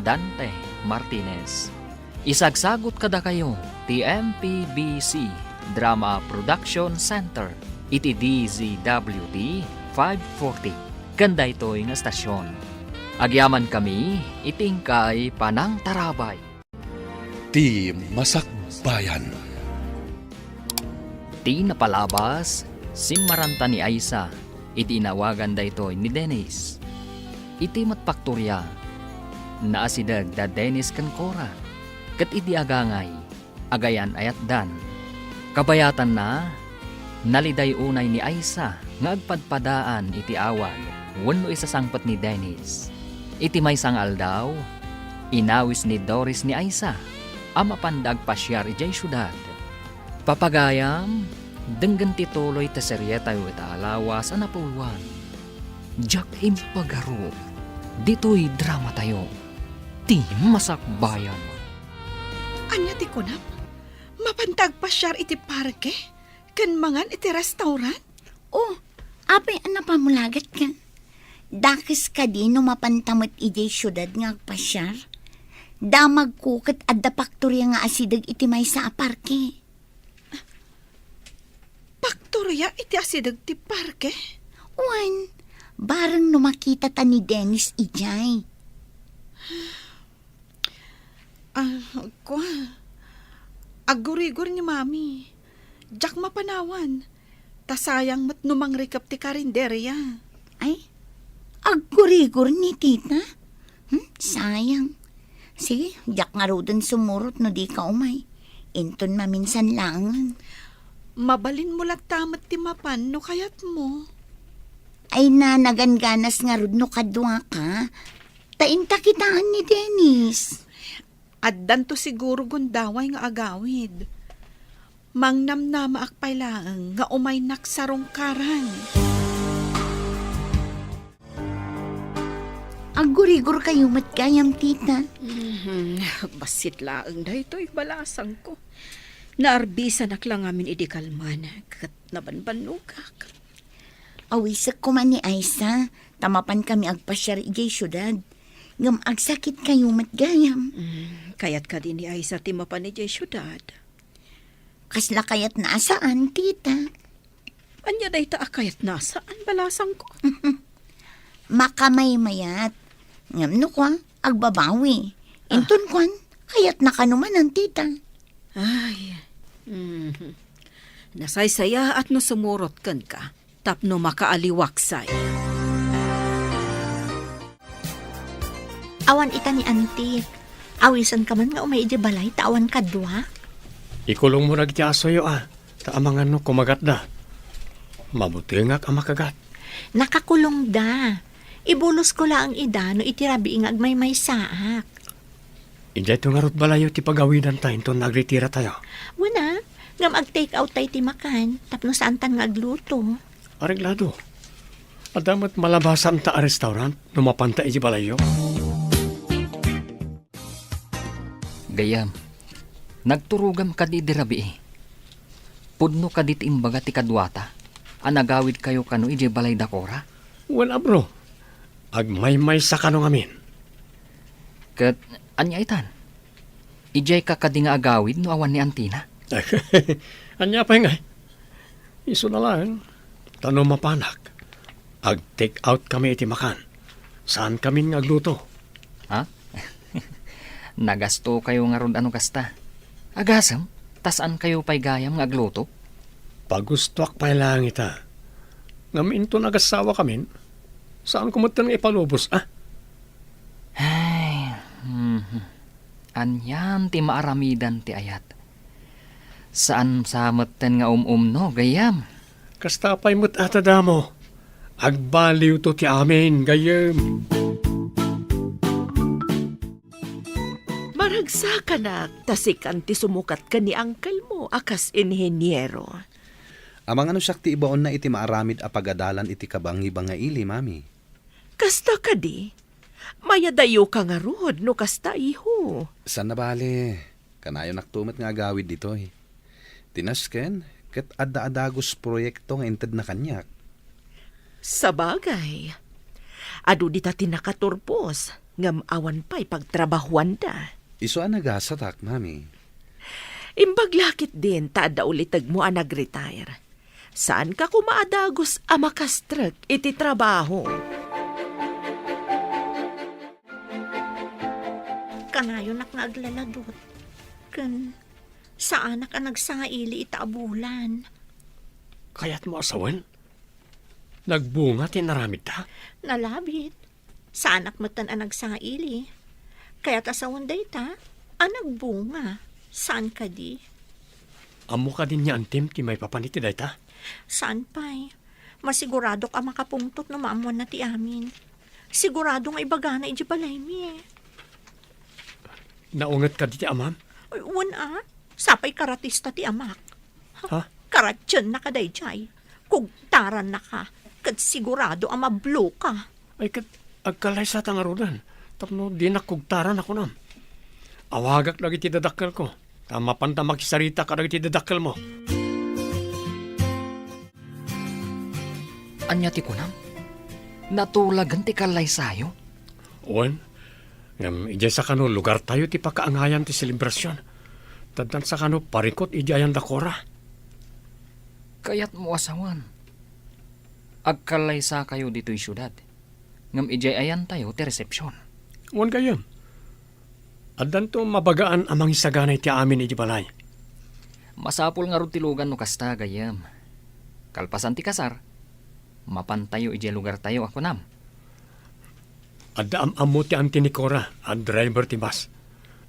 Dante Martinez. Isagsagot kada kayo ti MPBC Drama Production Center iti DZWD 540 kanda ito'y nga stasyon. Agyaman kami itingkay Panang Tarabay. Ti Masakbayan. Ti napalabas sinmaranta ni Aisa iti inawagan da ito'y ni Dennis. Iti matpaktorya naasidag da Dennis Kankora kat iti agangay agayan ayat dan. Kabayatan na naliday unay ni Aisa nga agpadpadaan iti awag wenno isasangpat ni Dennis. Iti may sangal daw inawis ni Doris ni Aisa ama pandag pasyar ijay syudad. Papagayam denggan tituloy ta serye tayo itaalawas ang napuluan. Jack Impagarog. Dito'y drama tayo. Ti Masakbayan. Anya ti kunam? Mapantag pasyar iti parke? Kan mangan iti restaurant? Oh, ape ana pamulagat ka. Dakis ka din numapantamot ijay syudad ngagpasyar. Damag ko ket adda paktorya nga asidag iti may sa parke. Paktorya iti asidag ti parke? Wan, bareng numakita ta ni Dennis ijay. Agurigor ni mami. Jack mapanawan. Tasayang mat numang rikap ti karinderya. Ay, agurigor ni tita. Sayang. Sige, jak nga ro dun sumurot no di ka umay. Inton maminsan lang. Mabalin mo lang tamat ti mapan no kayat mo. Ay na naganganas nga rod no kadwa ka. Tainta kitaan ni Dennis. Addan to siguro gundaway nga agawid. Mangnamnama akpay laeng nga umay naksarong karan. Agurigur kayo matgayam, tita. Basit laang da ito'y balasang ko. Naarbisan lang amin idikalman. Kat nabanbanugak. Awisak ko man ni Aisa. Tamapan kami agpasyar ijay syudad. Ngam agsakit kayo matgayam. Kayat ka din ni Aisa timapan ni Jay syudad. Kasla kayat naasaan, tita. Anya day ta akayat nasaan balasang ko. Makamay mayat. Ngam no kwa, agbabawi. Inton kwan, kayat nakanuman ang tita. Ay. Nasaysaya at no sumurot kan ka. Tapno makaaliwaksay. Awan ita ni Antik. Awisan ka man nga umay di balay, tawan kadwa. Ikulong mo nagtiasoyo Taamangan no kumagat da. Mabuti nga ka makagat. Nakakulong da. Ibulos ko lang ida no itirabi nga agmay may saak. Ijay to nga rot balayo ti pagawidan tayo to nagretira tayo. Wala, ngam ag-take out tayo ti makan, tapno saan tan nga agluto. Areglado. Adamat malabasan ta a restaurant no mapanta iji balayo. Gayam, nagturugam ka di dirabi Pudno ka dit imbaga ti kadwata. Anagawid kayo kano ije balay dakora. Wala bro. Agmay-may sa kanong amin. Kat anya itan. Ijay ka kadi nga agawid no awan ni Antina. Anya pa nga. Iso na lang. Tanong mapanak. Ag-take out kami iti makan. Saan kami nga agluto? Ha? Nagasto kayo nga ron ano kasta. Agasam, tasaan kayo pa'y gayam nga agluto? Pagustuak pa lang ita. Ngaminto nagasawa kami. Saan kumatan nga ipalubos, Ay, anyan ti maaramidan ti ayat. Saan sameten nga no, gayam? Kastapay mo't atadamo. Agbaliw to ti amin, gayam. Maragsa ka na, tasikan ti sumukat ka ni angkel mo, akas inhenyero. Amang ano siyak ti ibaon na iti maaramid a pagadalan iti kabangi-banga ili, mami. Kasta ka di, mayadayo ka nga rod, no kasta iho. San na bale? Kanayo naktumat nga agawid dito Tinasken, ket adda-adagos proyekto nga inted na kanyak. Sa bagay, adu di ta tinakaturpos, ngam awan pa'y pagtrabahuan da. Iso ang nagasatak, mami. Imbaglakit din taada ulitag mo ang nag-retire. Saan ka kumaadagos amakastrag iti trabaho? Kanayon nak nga aglaladot. Kan, saan ka nagsaili itaabulan? Kaya't mo asawan? Nagbunga tinaramid ta? Nalabit. Saan matan ang nagsaili? Kaya't asawan day ta, ang nagbunga. Saan ka di? Amo ka din niya antim ti may papaniti day ta? Saan pa'y? Masigurado ka makapungtot na maamuan na ti amin. Sigurado nga ibagana iji balay mi. Naungat ka di ti amam? Uy, wana, sapay karatista ti amak. Ha? Karatyan na ka dayjay. Kugtaran na ka. Kat sigurado ang mablo ka. Ay kat agkalay sa tangarudan. Tapno di nakugtaran ako nam. Awagak lagi ti dadakkel ko. Tama panta makisarita ka lagi ti dadakkel mo. Anya ti kunam? Natulagan ti kalay sayo? Uwan, ngam ijay sa kano lugar tayo ti pakaangayan ti selebrasyon. Taddan sa kano parikot ijayan dakora. Kayat mo asawan. Agkalay sa kayo dito'y syudad. Ngam ijay ayan tayo ti resepsyon. Uwan gayam. Addan to mabagaan amang isaganay ti amin iji balay. Masapul nga ron tilugan no kasta gayam. Kalpasan ti kasar. Mapantayo ijay lugar tayo ako nam. Adda amamo ti anti ni Cora, ang driver ti bus.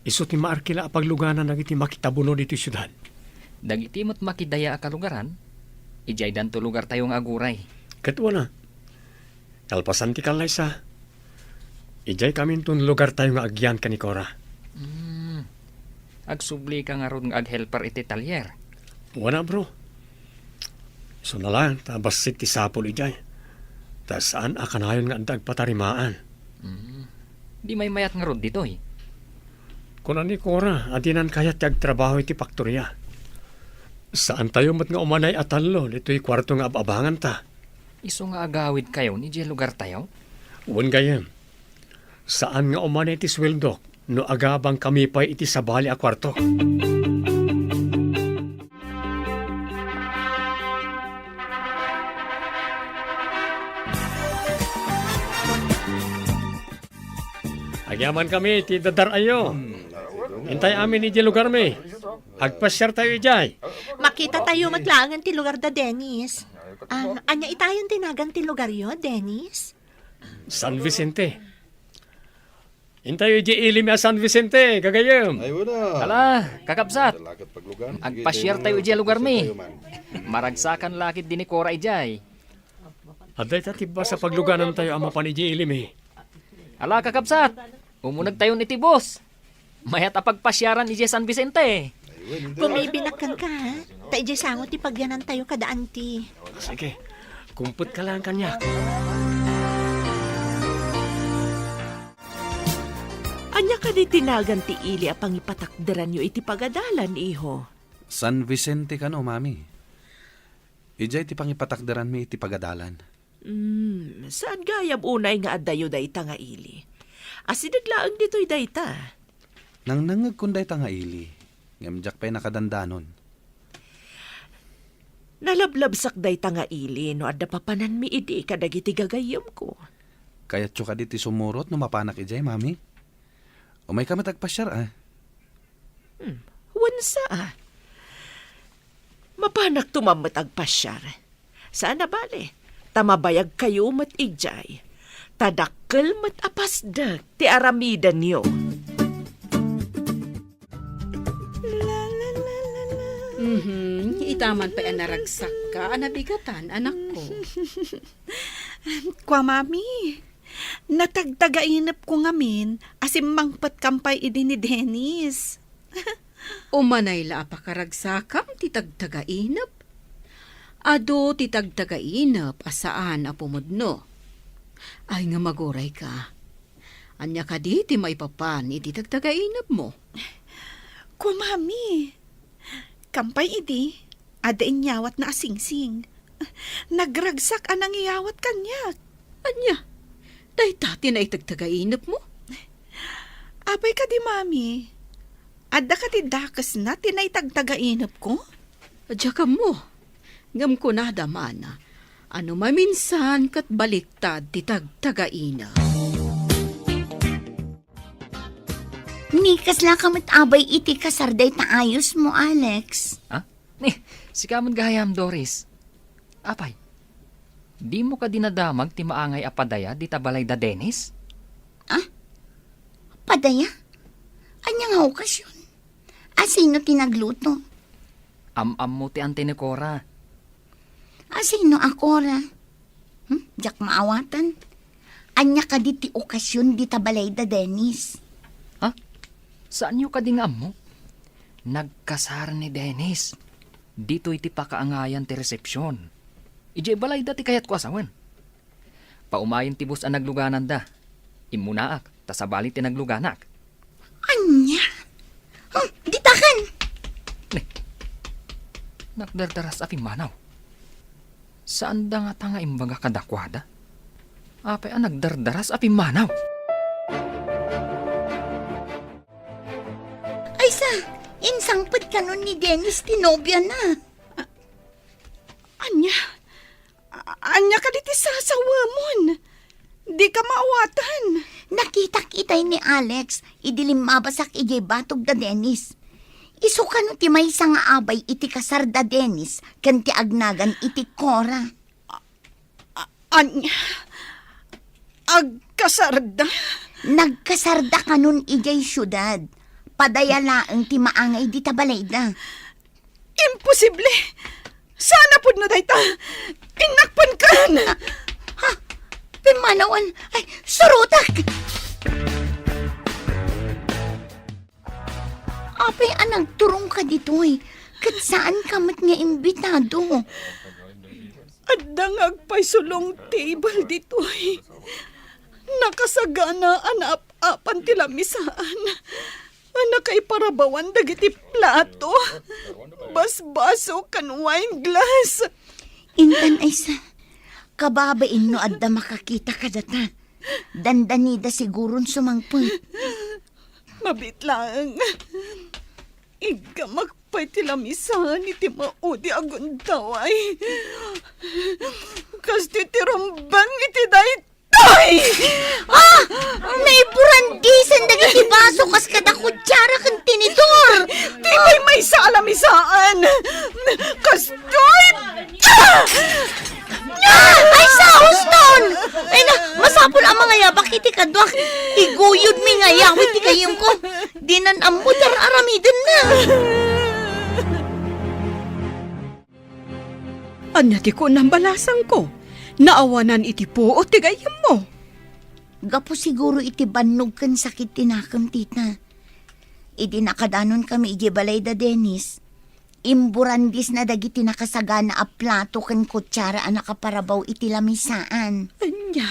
Iso ti maarkila apagluganan na iti makitabuno dito syudad. Dagiti mo't makidaya a kalugaran, ijay danto lugar tayong aguray. Katwa na. Kalpasan ti kalaysa. Ijay kami tun lugar tayo nga agyan ka ni Cora. Agsubli ka nga ron nga aghelper iti talyer. Wala bro. So na lang, tabas ti sapol ijay. Tas saan akanayon nga andag patarimaan. Di may mayat nga ron dito eh. Kuna ni Cora, adinan kayat ti agtrabaho iti faktorya. Saan tayo mat nga umanay atallo, dito'y kwarto nga ababangan ta. Iso nga agawid kayo ni di lugar tayo? Uwan gayem. Saan nga umanay ti sweldo, no agabang kami pa iti sabali a kwarto. Agyaman kami, ti dadar ayo. Hintay amin iti lugar mi. Agpasyar tayo ijay. Makita tayo matlangan ti lugar da Dennis. Anya itayon tinagan ti lugar yo, Dennis? San Vicente. Hintay iji ilim a San Vicente, gagayem. Ay, wala. Hala, kakabsat. Lakat paglugan. Agpasyar tayo ijay lugar mi. Maragsakan lakit din ni Cora ijay. Aday tatiba sa pagluganan tayo ama pan iji ilim eh. Ala, kakabsat. Umunag tayo ni Tibos. Mayat apagpasyaran ijay San Vicente. Kung may binakkan ka, tayo sangot ti pagyanan tayo kada anti. Sige, kumput ka lang kanya. Anya ka di tinagan ti ili a pangipatakderan yo iti pagadalan, iho. San Vicente ka no, mami. Ijay ti pangipatakdaran mi iti pagadalan. Saan gayab unay nga adayo dayta nga ili? Asinaglaang dito'y dayta. Nang nangag kunday ta nga ili, ngamjak pa'y nakadandanon. Nalablabsak dayta nga ili no adda papanan mi idi kadagiti gagayam ko. Kaya tsuka di ti sumurot no mapanak ijay, mami. O may kami tagpasyar, ah. Wansa ah. Mapanak tumamat agpasyar. Saan na bale? Tamabayag kayo mat ijay. Tadakkel mat apasdag ti aramidan niyo. Itaman pa naragsak ka, anabigatan, anak ko. Kwa mami, natagtagainap ko ngamin asim mangpat kampay idi ni Dennis. Umanay la apakaragsakam titagtagainap. Ado titagtagainap asaan apumudno. Ay nga maguray ka. Anya ka di ti maipapan iti tagtagainap mo. Kwa mami, kampay idi, ada inyawat na asingsing. Nagragsak anang iyawat kanyak. Anya, day tati na itagtagainap mo. Abay ka di mami, ada ka ti dakas na tinaitagtagainap ko? Adya ka mo, ngam ko na damana, ano maminsan kat baliktad ti tagtagainap. Nikas lang kamat abay iti kasarday ta ayos mo, Alex. Ha? Si kamon gahayam, Doris. Apay, di mo ka dinadamag ti maangay apadaya di tabalay da Dennis? Padaya? Anya nga okasyon? Asino tinagluto? Am-am mo ti ante ni Cora. Asino akora? Diyak maawatan? Anya ka di ti okasyon di tabalay da Dennis. Saan yu kadingam mo? Nagkasar ni Dennis. Dito iti pakaangayan ti resepsyon. Ije balay dati kayat ko asawan. Paumayin ti bus ang nagluganan da. Imunaak, tasabali ti nagluganak. Anya? Ditakan! Nagdardaras api manaw. Saan da nga tanga imbaga kadakwada? Apay ang nagdardaras api manaw. Ay sa, insangpad ka nun ni Dennis tinobya na. Anya ka diti sasawamon. Di ka maawatan. Nakita-kitay ni Alex, idilim mabasak ijay batog da Dennis. Iso ka no ti may nga abay iti kasar da Dennis, kan ti agnagan iti Cora. Anya, agkasarda. Nagkasarda ka nun ijay syudad. Padayalaang ti maangay di tabalay na. Imposible! Sana pud no dayta! Inakpan kan! Pimanawan, ay, surutak! Apay anang turong ka dito eh. Kat saan kamat nga imbitado? Adang agpay sulong table ditoy. Nakasagana anap-apan ti lamisaan. Anakay parabawan dagiti plato. Basbaso kan wine glass. Intan ay sa, kababain no adda makakita ka data. Dandanida siguron sumangpun. Mabitlang. Iga magpay ti lamisan iti maudi aguntaway. Kas titirumbang iti daytoy. Naiburandisan dagiti baso kas kada kutsara kan tinidor. Di may salamisaan. Kastoy! Ay, saos nun! Ay na, masapol ang mga yabak iti kadwak. Iguyod mi nga yawit ti kayong ko. Dinan amudar aramidin na. Anya ti ko nang balasang ko. Naawanan iti po o tigayam mo. Gapo siguro iti bannog kan sakit tinakam tita. Idi nakadanon kami iti balay da Dennis. Imburandis na dagiti nakasagana a plato kan kutsara a nakaparabaw iti lamisaan. Anya.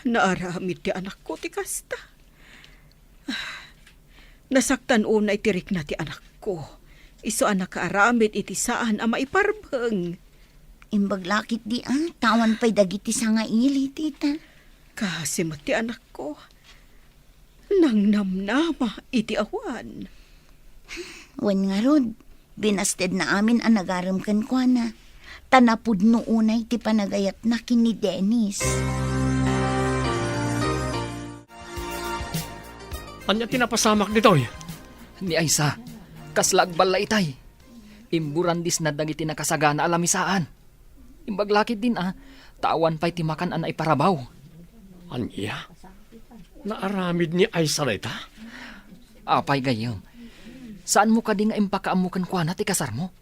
Naaramid ti anak ko ti kasta. Nasaktan una itirik na ti anak ko. Iso anak kaaramid iti saan a maiparbeng. Imbaglakit di tawan pa'y dagiti sa nga ili, tita. Kasimot ti anak ko. Nang namnama iti awan. Wan nga rod, binasted na amin ang nagaramkan ko na. Tanapud no unay ti panagayat na kini Dennis. Anya tinapasamak ditoy? Ni Aisa, kaslag bala itay. Imburandis na dagiti nakasagana alamisaan. Imbaglakit din tawan pa'y timakan an ay parabaw. Anya? Naaramid ni Aisa dayta? Apay gayam. Saan mo ka di nga impakaamukan kwa na ti kasar mo?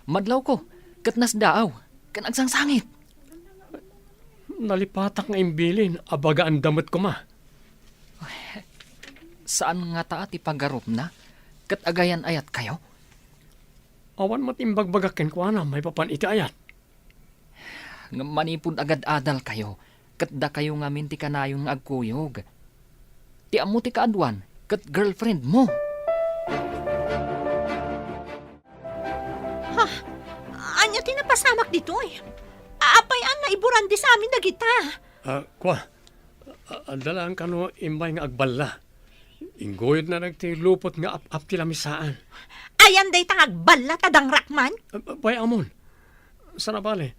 Madlaw ko, katnas daaw, kan agsangsangit. Nalipatak nga imbilin, abaga ang damit ko ma. Saan nga ta ti paggarup na? Kat agayan ayat kayo? Awan matimbagbagakin ko na, may papan iti ayat. Nga manipod agad adal kayo, kat da kayo nga minti kanayon nga agkuyog. Ti amo ti kaadwan, kat girlfriend mo. Anya tinapasamak dito eh. Aapayan na iburandi sa amin dagita. Adalaan ka no imbay nga agballa. Ingoyod na nagtilupot nga ap-ap ti lamisaan. Ayan day tangag balla tadang rakman. Bay amon, sana bale,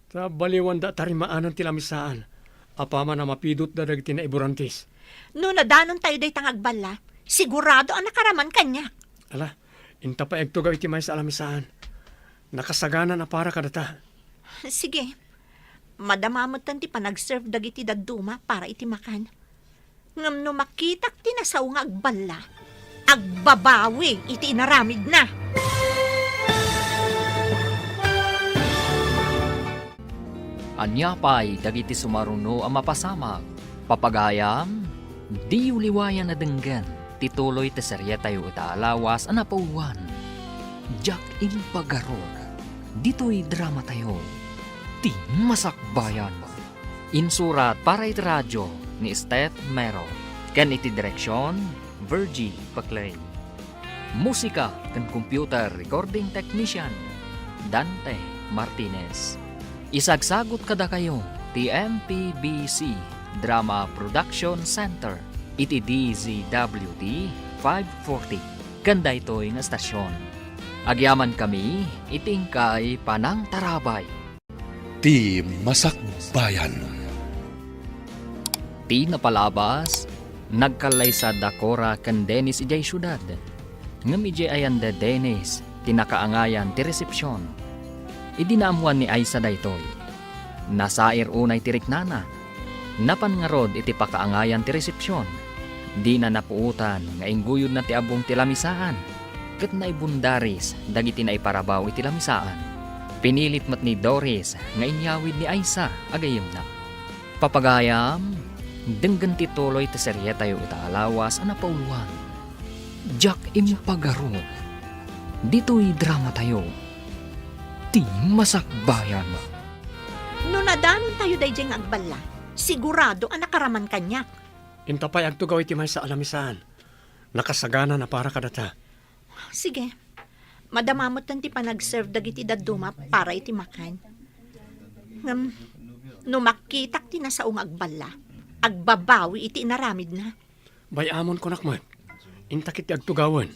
ta baliwan da tarimaanan ti lamisaan. Apama na mapidot da dagiti na iburantis. No nadanon tayo day tangag balla, sigurado ang nakaraman kanya. Ala, inta pa egtugaw iti may sa lamisaan. Nakasagana na para kadata. Sige, madamamot ti panag-serve dagiti daduma para iti makan. Ngam no makitak ti nasaw nga agballa, agbabawi iti inaramid na. Anya pa'y dagiti sumaruno ang mapasamak. Papagayam, di uliwayan na denggan. Tituloy ti serye tayo itaalawas ang napauwan. Jack Impagarod. Dito'y drama tayo. Ti Masakbayan. Insurat para iti radyo ni Steph Mero. Ken iti direksyon, Virgie Paclay. Musika ken computer recording technician, Dante Martinez. Isagsagot kada kayo, ti MPBC Drama Production Center. Iti DZWD 540. Ganda ito'y nga stasyon. Agyaman kami, itingkay Panang Tarabay. Ti Masakbayan. Ti napalabas, nagkalay sa Dakora kan Dennis ijay syudad. Ngam ijay ayan de Dennis, tinakaangayan ti resepsyon. Idinaamuan ni Aisa daytoy. Nasair unay ti riknana. Napan nga rod iti pakaangayan ti resepsyon. Di na napuutan nga ingguyod na ti abong tilamisaan. Ket na ibundaris dagiti na iparabaw iti lamisaan. Pinilit mat ni Doris nga inyawid ni Aisa agayem na. Papagayam, denggan ti tuloy ti serye tayo itaalawas ana pauluan. Jack Impagaro. Dito'y drama tayo. Ti masakbayan. No nadanon tayo dayjay nga agballa, sigurado ang nakaraman kanyak. Intapay agtugaw iti may sa alamisaan. Nakasagana na para kadata. Sige, madamamot tan ti panag-serve dagiti daduma para iti makan. No makitak ti nasaong agballa, agbabawi iti inaramid na. Bayamon ko nakman. Intakit ti agtugawan.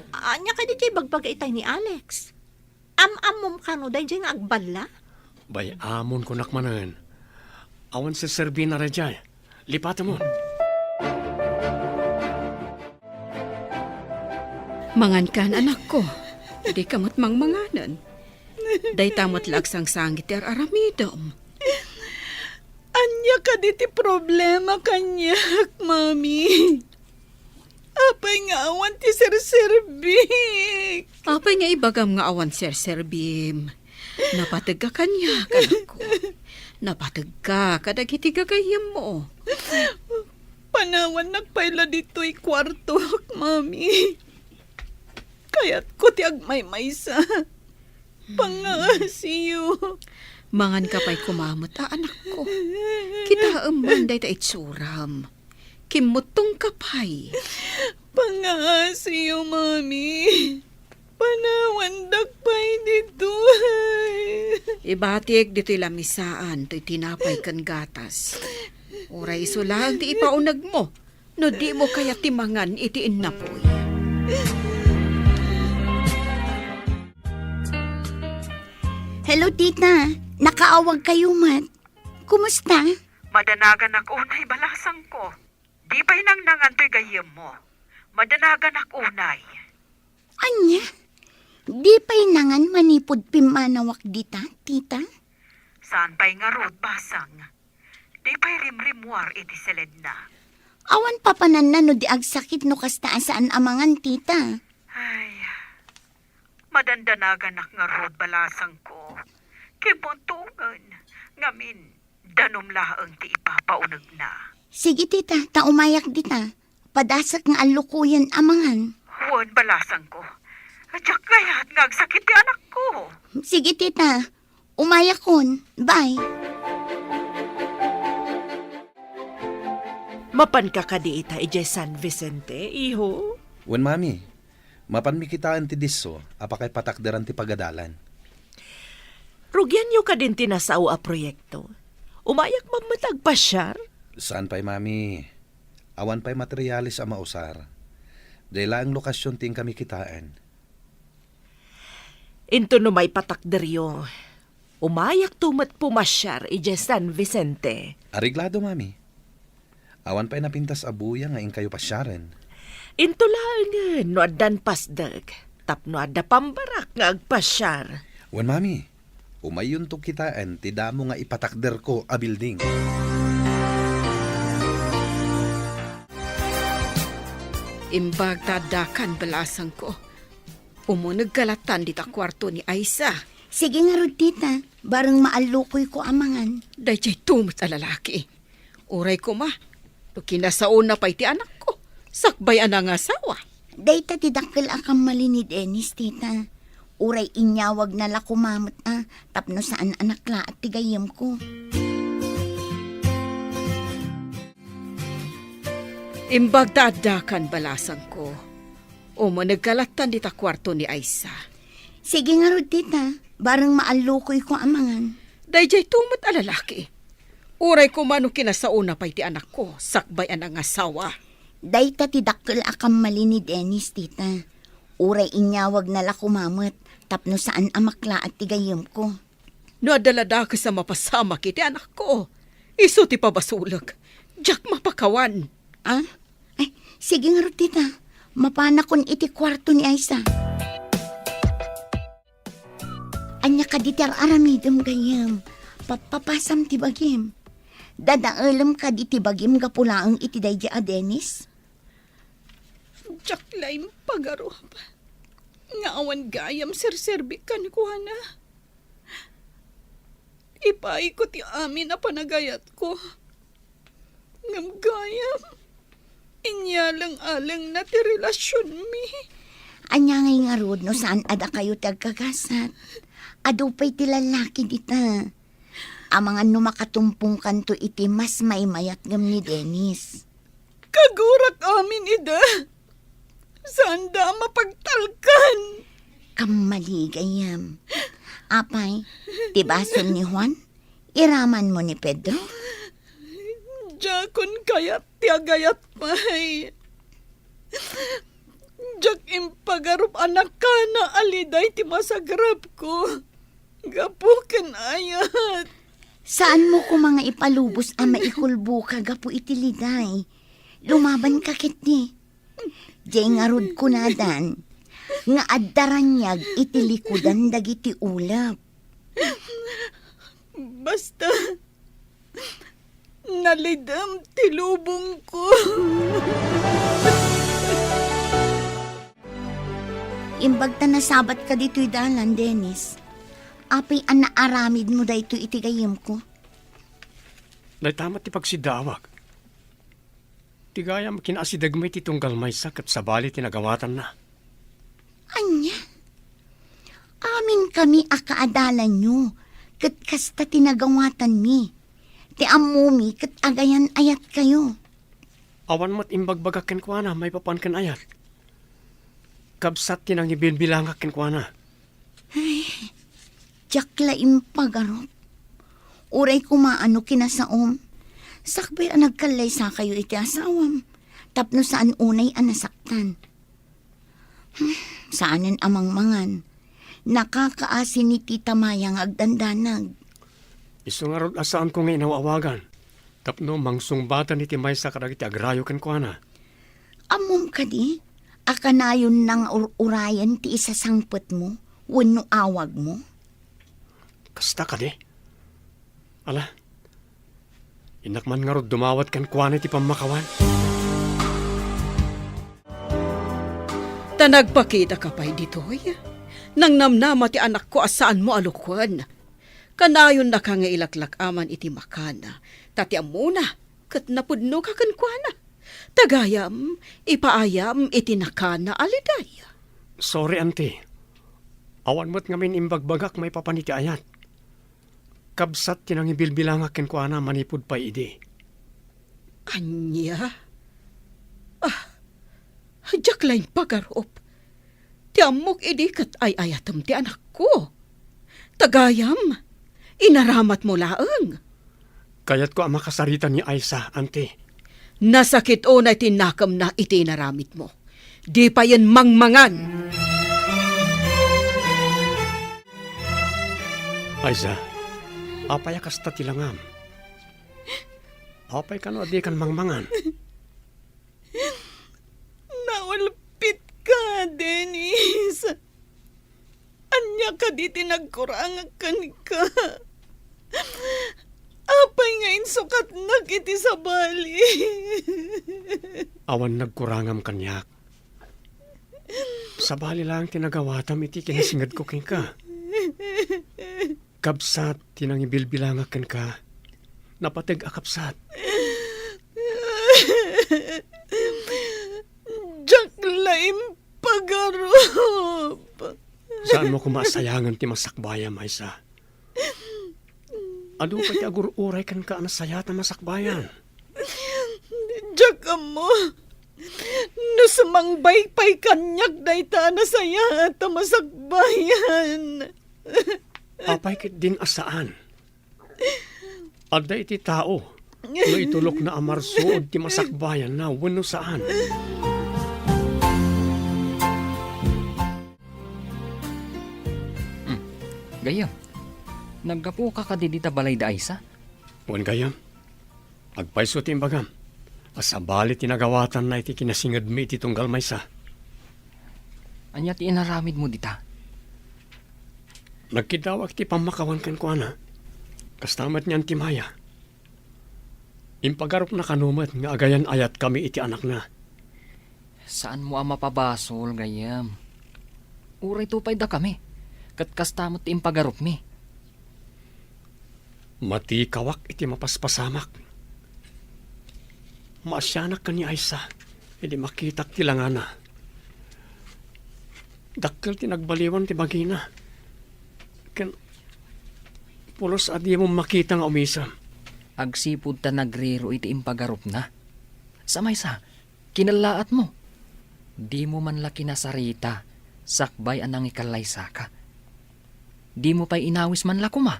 Anya ka di bagbagay itay ni Alex. Am-amom ka no dayjay nga agballa. Bayamon ko nakmanan. Awan sa serbin na rajay. Lipata mo. Mangan kan anak ko. Di kamot mang manganan. Day tamot laksang sangit ti aramidom. Anya ka diti problema kanyak, mami. Apay nga awan ti serserbik. Apay nga ibagam nga awan serserbim. Napatag ka kanya, kanak ko. Napatag ka, kadagiti gagayam mo. Panawan nagpayla dito'y kwarto, mami. Kaya't ko ti agmay-maysa. Pangasiyo. Mangan ka pa'y kumamot, anak ko. Kita manday ta itsuram. Kimutong ka pa'y. Pangasiyo, mami. Panawan dagpay dito. Ibatik dito'y lamisaan, to'y tinapay kan gatas. Uray iso lang ti ipaunag mo. No di mo kaya timangan itiin na po'y. Hello, tita. Nakaawag kayo, mat. Kumusta? Madanagan ak unay balasang ko. Di pa'y nang nangantoy gayem mo. Madanagan ak unay. Anya? Di pa'y nangan manipod pimanawak dita, tita? Saan pa'y nga rod basang? Di pa'y rimrimwar iti seled na. Awan papanan na no di agsakit no kastaan saan amangan, tita. Ay, madandanagan ak nga rod balasang ko. Kimuntungan, ngamin, danom laang ti ipapaunag na. Sige, tita, taumayak dita. Padasak nga alukuyan amangan. Huwag balasang ko. Adyak kaya't ngagsakit ti anak ko. Sige, tita. Umayak kon. Bye. Mapan ka kadi ita ije San Vicente, iho? Wen mami, mapanmikitaan ti disso, apakay patakderan ti pagadalan. Rugyan nyo ka din tinasao a proyekto. Umayak mamatag pasyar? Saan pa'y mami? Awan pa'y materialis a mausar. Dahil ang lokasyon ting kami kitaan. Into no may patakderyo. Umayak tumat pumasyar ije San Vicente. Ariglado mami. Awan pa'y napintas abuya nga ing kayo pasyaran. Into lang no adan pasdag. Tapno ada pambarak nga agpasyar. Wen mami, umayon to kitaan, ti damo nga ipatakder ko a building. Imbag tadakan balasang ko. Umunag kalatan dita kwarto ni Aisa. Sige nga rod, tita. Barang maalukoy ko amangan. Dayjay tumot a lalaki. Uray ko ma. To kinasaon na pa'y ti anak ko. Sakbay anang asawa. Dayta tidakkel akam mali ni Dennis, tita. Uray inyawag na la kumamot tapno saan anak la at tigayam ko. Imbag tadakan balasang ko. Umunag kalatan dita kwarto ni Aisa. Sige nga rod, tita. Barang maalukoy ko amangan. Dayjay tumot a lalaki. Uray ko mano kinasauna pa'y ti anak ko. Sakbay anang asawa. Dayta tidakkel akam mali ni Dennis, tita. Uray inyawag na la kumamot tapno saan amakla at tigayam ko. No adalada ka sa mapasama kiti anak ko. Iso ti pabasulag. Jack mapakawan. Ah? Ay, sige nga rod, tita. Mapana kon iti kwarto ni Aisa. Anya ka ditar aramidom gayam. Papapasam ti bagim. Dadaalam ka di tibagim gapulaang iti dayja a Dennis? Jak laim pagarup. Nga awan gayam sirserbi kan ko na. Ipay ko ti amin na panagayat ko. Ngam gayam. Inyalang-alang na ti relasyon mi. Anya ngay nga rod no saan ada kayo tagkagasat. Ado pa'y ti lalaki dita. Ang mga numakatumpong kanto iti mas maimayat ngam ni Dennis. Kagurak amin ida. Saan da mapagtalkan? Kamaligayam. Apay, tibason ni Juan? Iraman mo ni Pedro? Jakon kayat tiagayat pay. Jak impagarup anak ka na aliday ti masagrap ko. Gapuken ayat. Saan mo ko mga ipalubos ang maikulbo ka gapu itiliday? Lumaban ka kitni. Diyay nga rod ko na dan. Nga addaranyag itilikudan dagiti ulap. Basta nalidam tilubong ko. Imbag ta nasabat ka dito'y dalan, Dennis. Apay ang naaramid mo dahito itigayim ko. Naitamat ti pagsidawag. Tigayam kinasidagmay ti tunggal may sakat sa bali tinagawatan na. Anya? Amin kami akaadalan nyo. Kat kasta tinagawatan mi. Ti amumi kat agayan ayat kayo. Awan mo't imbagbagakin ko na may papankan ayat. Kabsat tinang ibinbilangak ko na. Jakla impagarot. Uray kumaano kinasaom. Sakbay ang nagkalay sa kayo iti asawam. Tapno saan unay ang nasaktan. Saanin amang mangan. Nakakaasin ni Tita Mayang agdandanag. Iso nga rod asaan ko nga inawawagan. Tapno mangsungbatan iti may sa karagiti agrayo ko na. Amom ka di? Akanayon nang urayan ti isa sangpet mo. Wano awag mo. Kasta ka di. Ala, inakman nga rod dumawat kan kuwan iti pamakawan. Tanagpakita ka pa'y ditoy. Nang namnama ti anak ko asaan mo alukwan. Kanayon na ka nga ilaklak aman iti makana. Tatiam muna, kat napudno ka kankwana. Tagayam, ipaayam iti nakana aliday. Sorry, auntie. Awan mo't ngamin imbagbagak may papaniti ayat. Kabsat tinang ibilbilangakin ko na manipod pa idi. Anya? Hadyak lain pagarop. Ti amok idi kat ay ayatam ti anak ko. Tagayam, inaramat mo laeng. Kayat ko ang makasaritan ni Aisa, auntie. Nasakit o na tinakam na itinaramit mo. Di pa yan mangmangan. Aisa, apay kasta tilangam. Apay ka no, di kan mangmangan. Naulpit ka, Dennis. Anya ka di tinagkurangakan ka. Apay ngayon sukat nagiti sa bali. Awan nagkurangam kanyak. Sa bali lang tinagawatam iti kinasingad ko king ka. Kabsat tinang ibilbilangakan ka. Napatag akapsat. Jak laim pagarup. Saan mo kumasayangan ti masakbayan, Aisa? Ado pa ti agur-uray kan ka anasayat na masakbayan. Jak mo. No sumangbay pa'y kanyak day ta nasaya at masakbayan. Apay kit din asaan. Ada iti tao. No itulok na amarsuod ti masakbayan na wano saan. Gayam, naggapo ka kadidita balay da Aisa? Wan gayam. Agpaiso ti imbagam. Asabali tinagawatan na iti kinasingad mi iti tunggal maysa. Anya ti inaramid mo dita? Nagkidawag ti pamakawan kan ko ana. Kastamat niyan ti Maya. Impagarop na kanumat nga agayan ayat kami iti anak na. Saan mo ang mapabasol, gayam? Uray tupay da kami. Kat kastamot ti impagarup mi. Mati kawak iti mapaspasamak. Maasyanak ka ni Aisa. Hindi makitak ti langana. Dakkel ti nagbaliwan ti bagina. Ken pulos adi mo makita nga umisa. Agsipud ta nagriro iti impagarup na. Samay sa, kinalaat mo. Di mo man laki nasarita, sakbay anang ikalaysa ka. Di mo pa'y inawis man lakuma.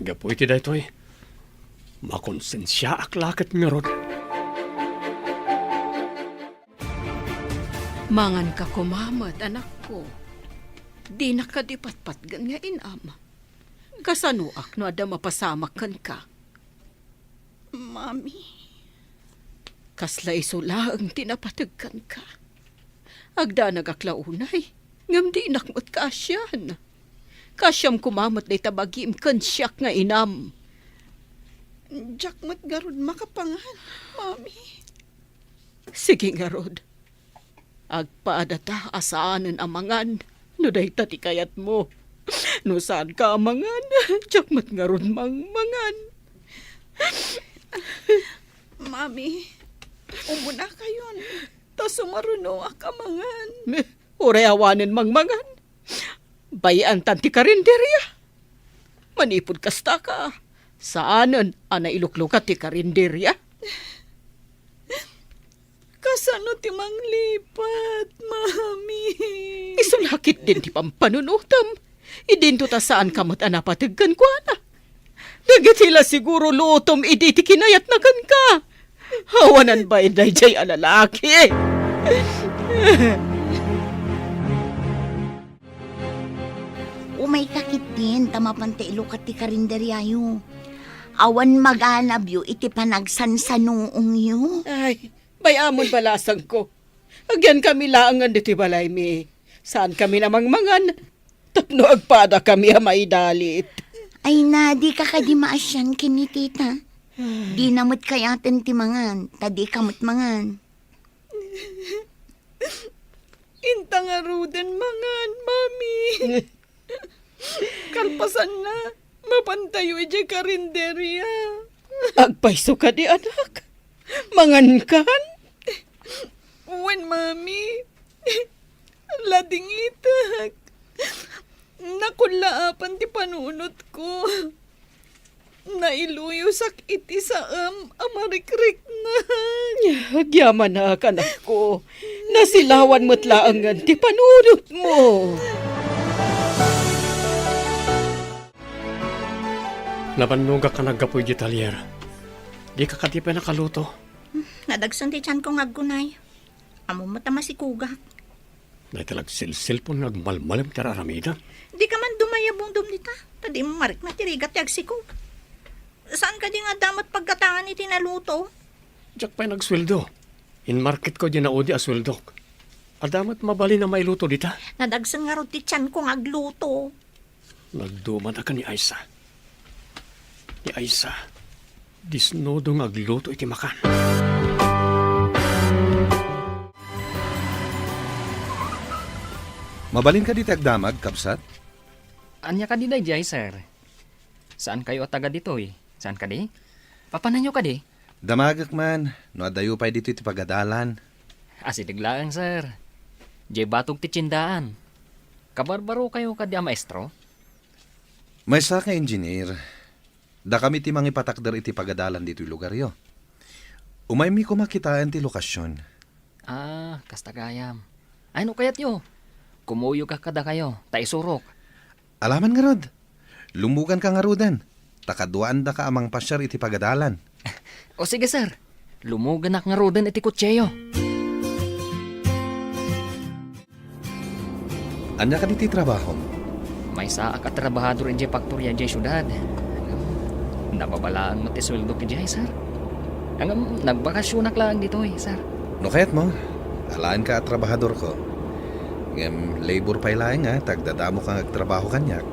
Gapo iti daytoy. Makonsensya aklakat nga rod. Mangan ka kumamat, anak ko. Di nakadipatpat gan nga inama. Kasanuak no ada mapasamak kan ka. Mami, Kasla isula ang tinapatagkan ka. Agda nagaklaunay, ngam di nakmat ka asyan. Kasyam kumamat na itabagim kan siyak nga inam. jakmat garud makapangan, Mami. Sige nga rod. Agpaadata asaanan amangan. No day tati kayat mo. No saan ka amangan. Jakmat nga rod mangan. Mami, umuna kayon. Ta sumaruno akamangan. Uray awanin mangmangan. Bayan tanti karinderya. Manipod kasta ka. Saanan ana iluklukat ti karinderya? Kasano ti manglipat, Mami? Isulakit din ti pampanunutam. Idinto ta saan kamot anapatagkan ko ana. Dagatila siguro lutom idi ti kinayat na kan ka. Hawanan ba iday jay alalaki? Umay kakit din, tamapante ilukat ti karinderyayo. Awan mag-anab yu, iti panagsansanuong yu. Ay, bayamon balasang ko. Agyan kami laangan diti balay mi. Saan kami namangmangan? Tapno agpada kami maidalit. Ay na, di ka kadimaasyan kini tita. Di namot kayaten ti mangan, tadi kamot mangan. Intang aruden mangan, Mami. Kalpasan na, mapantayo iti karinderya. Agpaiso ka di anak. Mangan kan? Uwan, Mami. Lading itak. Nakulaapan ti panunot ko. Nailuyusak iti saam amarikrik na. Agyaman na anak ko. Nasilawan mo't laangan ti panunot mo. Nabanuga ka naggapoy di talyer. Di ka katipa nakaluto. Nadagsan ti tiyan kong aggunay. Amo matama si Kuga. Naitalag silsilpon nagmalmalim tara aramida. Di ka man dumayabong dumdita. Tadi mo marik na tirigat yag si Kuga. Saan ka di nga damat pagkatangan iti naluto? Diyak pa'y nagsweldo. In market ko di naudi asweldo. Adamat mabali na mailuto dita. Nadagsan nga ro ti tiyan kong agluto. Nagduman ka ni Aisa. Ni Aisa, disnodo nga agluto iti makan. Mabalin ka dito agdamag, kapsat? Anya ka di day, sir? Saan kayo taga ditoy? Saan ka di? Papananyo ka di? Damagak man, no adayo pa dito iti pagadalan. Asidiglaan, sir. Jay batog ti tsindaan. Kabarbaro kayo ka di maestro? May sa ka engineer, da kami ti mangipatakder iti pagadalan dito lugar yo. Umay mi kumakitaan ti lokasyon. Ah, kastagayam. Ay, no kayat yo? Kumuyo ka kada kayo, taisurok. Alaman nga rod, lumugan ka nga rodan. Takaduan da ka amang pasyar iti pagadalan. O sige, sir. Lumuganak nga rodan iti kutseyo. Anya ka diti trabaho? May saa ka trabahador in faktorya jay syudad. Nababalaan mo ti sweldo ki jay, sir. Ang nagbakasyonak lang dito sir. No kayat mo, alaan ka at trabahador ko. Ngem labor pa ilaing nga, tagdadamo kang agtrabaho kanyak.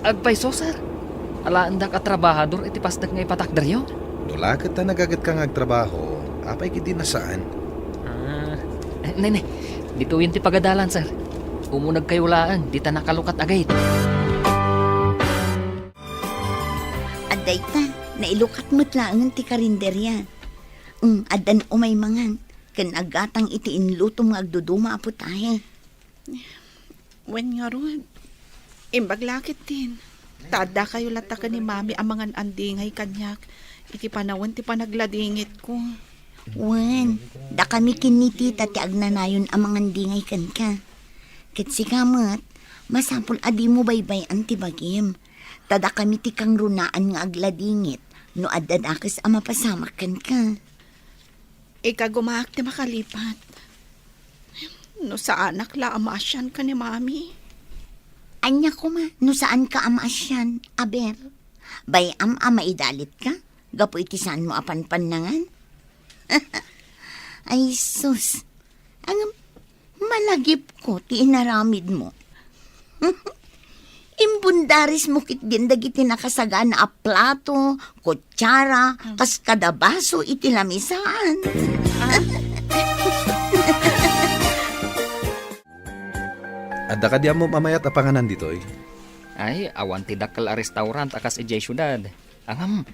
Agpaiso, sir. Alaan da ka trabahador iti pasdag nga ipatakder yo. Dula ka ta nagagat ka ngagtrabaho, apay kiti nasaan. Nene, dito yun ti pagadalan, sir. Umunag kayo laan, di ta nakalukat agay. Aday ta, nailukat mo't laangan ti karinderya. Adan umay mangan, kan agatang iti inluto mga agduduma apo tayo. Wen nga ron. Imbaglakit din. Tada kayo lata ka ni mami ang mga andingay kanyak. Iti panawon ti panagladingit ko. Wan, da kami kinitita ti agnanayon ang mga dingay kan ka. Kat si kamat, masapul adi mo baybay ang tibagim. Tada kami ti kang runaan nga agladingit, no adan akas ang mapasamak kan ka. Ika gumaak ti makalipat. No sa anak la amasyan ka ni mami. Anya ko ma, no saan ka amasyan, aber? Bayam maidalit ka? Gapo iti saan mo apan panangan? Ay sus, ang malagip ko ti inaramid mo. Imbundaris mo kit din dagiti nakasaga na plato, kutsara, kas kadabaso iti lamisan. Adda ka di mo mamayat apanganan dito eh. Ay, awan ti dakkel a restaurant akas ijay syudad. Angam,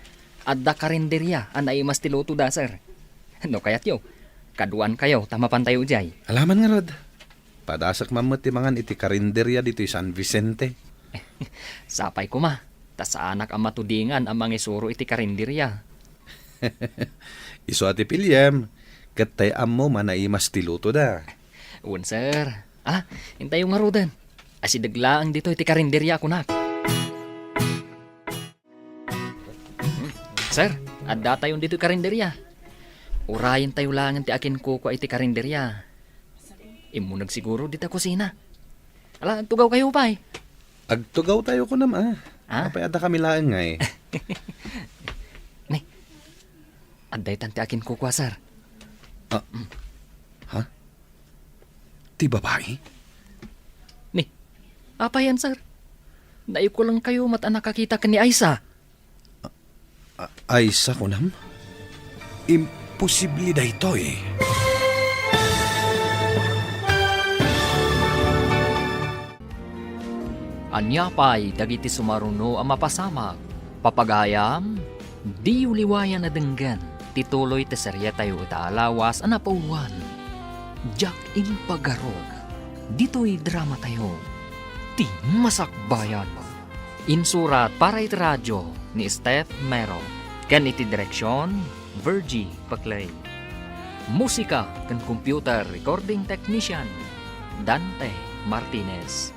adda karinderya anay mas tiluto da, sir. No kayat yo, kaduan kayo, tamapan tayo ijay. Alaman nga rod. Padasak mamot ti mangan iti karinderya dito San Vicente. Sapay ko ma, ta sa anak ang matudingan ang mga isuro iti karinderya. Iso ati Pilyem, katay mo manaimas tiluto da. Un, sir. Hintay yung ngarudan. Asidaglaang dito iti karinderya ako nak. Sir, adda tayo dito karinderya. Urayan tayo lang ti akin kuko iti karinderya. Imunag siguro dito kusina. Ala, tugaw kayo pa eh. Agtugaw tayo ko naman. Apay adda kami laang nga eh. Nay, adday tanti akin kuko, sir. Ha? Ti babae? Ni, apa yan, sir? Dayo ko lang kayo mat nakakita ka ni Aisa. Aisa ko nam? Imposible da ito eh. Anya pa'y dagiti sumaruno ang mapasamak. Papagayam, di uliwayan na denggan. Tituloy te serye tayo itaalawas ang napauluan. Jack Impagarog. Dito'y drama tayo. Ti Masakbayan. Insurat para iti radyo ni Steph Mero. Kan iti direksyon, Virgie Paclay. Musika kan computer recording technician, Dante Martinez.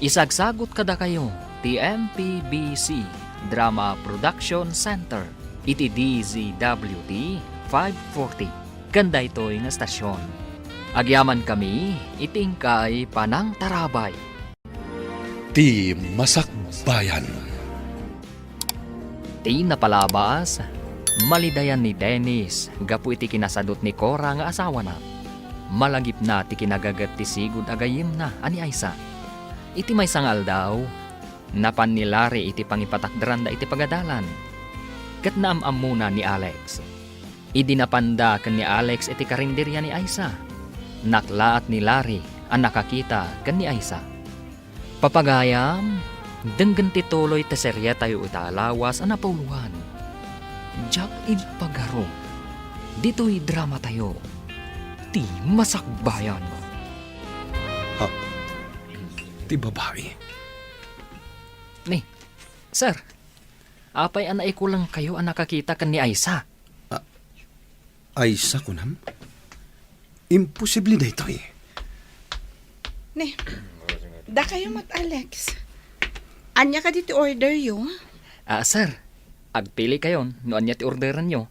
Isagsagot kada kayo, TMPBC Drama Production Center, iti DZWT 540. Ganda ito'y nga stasyon. Agyaman kami, itingkay Panang Tarabay. Ti Masakbayan. Ti napalabas, malidayan ni Dennis, gapu iti kinasadot ni Cora nga asawa na. Malagip na ti kinagagat ti sigud agayim na ani Aisa. Iti may sangal daw, napan ni Larry iti pangipatakdaran da iti pagadalan. Kat naamam muna ni Alex. Idinapanda kan ni Alex iti karinderya ni Aisa. Naklaat ni Larry ang nakakita kan ni Aisa. Papagayam, denggan tituloy ta serya tayo italawas ang napauluhan. Jack Impagarog. Dito'y drama tayo. Ti Masakbayan. Ti babae? Ni, sir, apay anay ko lang kayo ang nakakita kan ni Aisa. Aisa ko nam? Imposible da ito eh. Ne, da kayo mat Alex. Anya ka dito order yo? Sir, agpili kayon, no anya ti orderan nyo.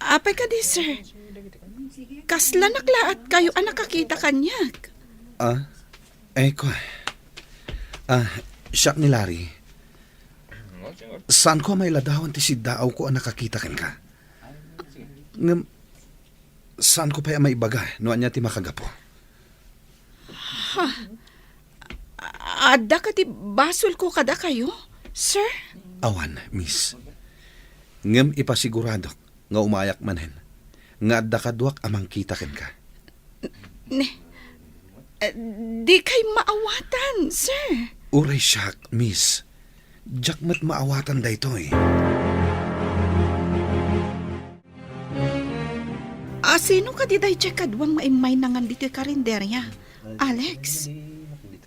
Apay ka di, sir. Kasla naklaat kayo ang nakakita kanyak. Ko. Siya ni Larry. Saan ko may ladawan ti si Daaw ko ang nakakita kan ka? Saan ko pa may ibaga no anya ti makagapo? Ada ka ti basol ko kada kayo, sir? Awan, miss. Ngem ipasigurado nga umayak manen. Nga adda kadwak amang kita ken ka. Di kay maawatan, sir. Uray siyak, miss. Jakmat maawatan da ito eh. Sino ka di day check kadwang maimay nangan dito karinderya? Alex?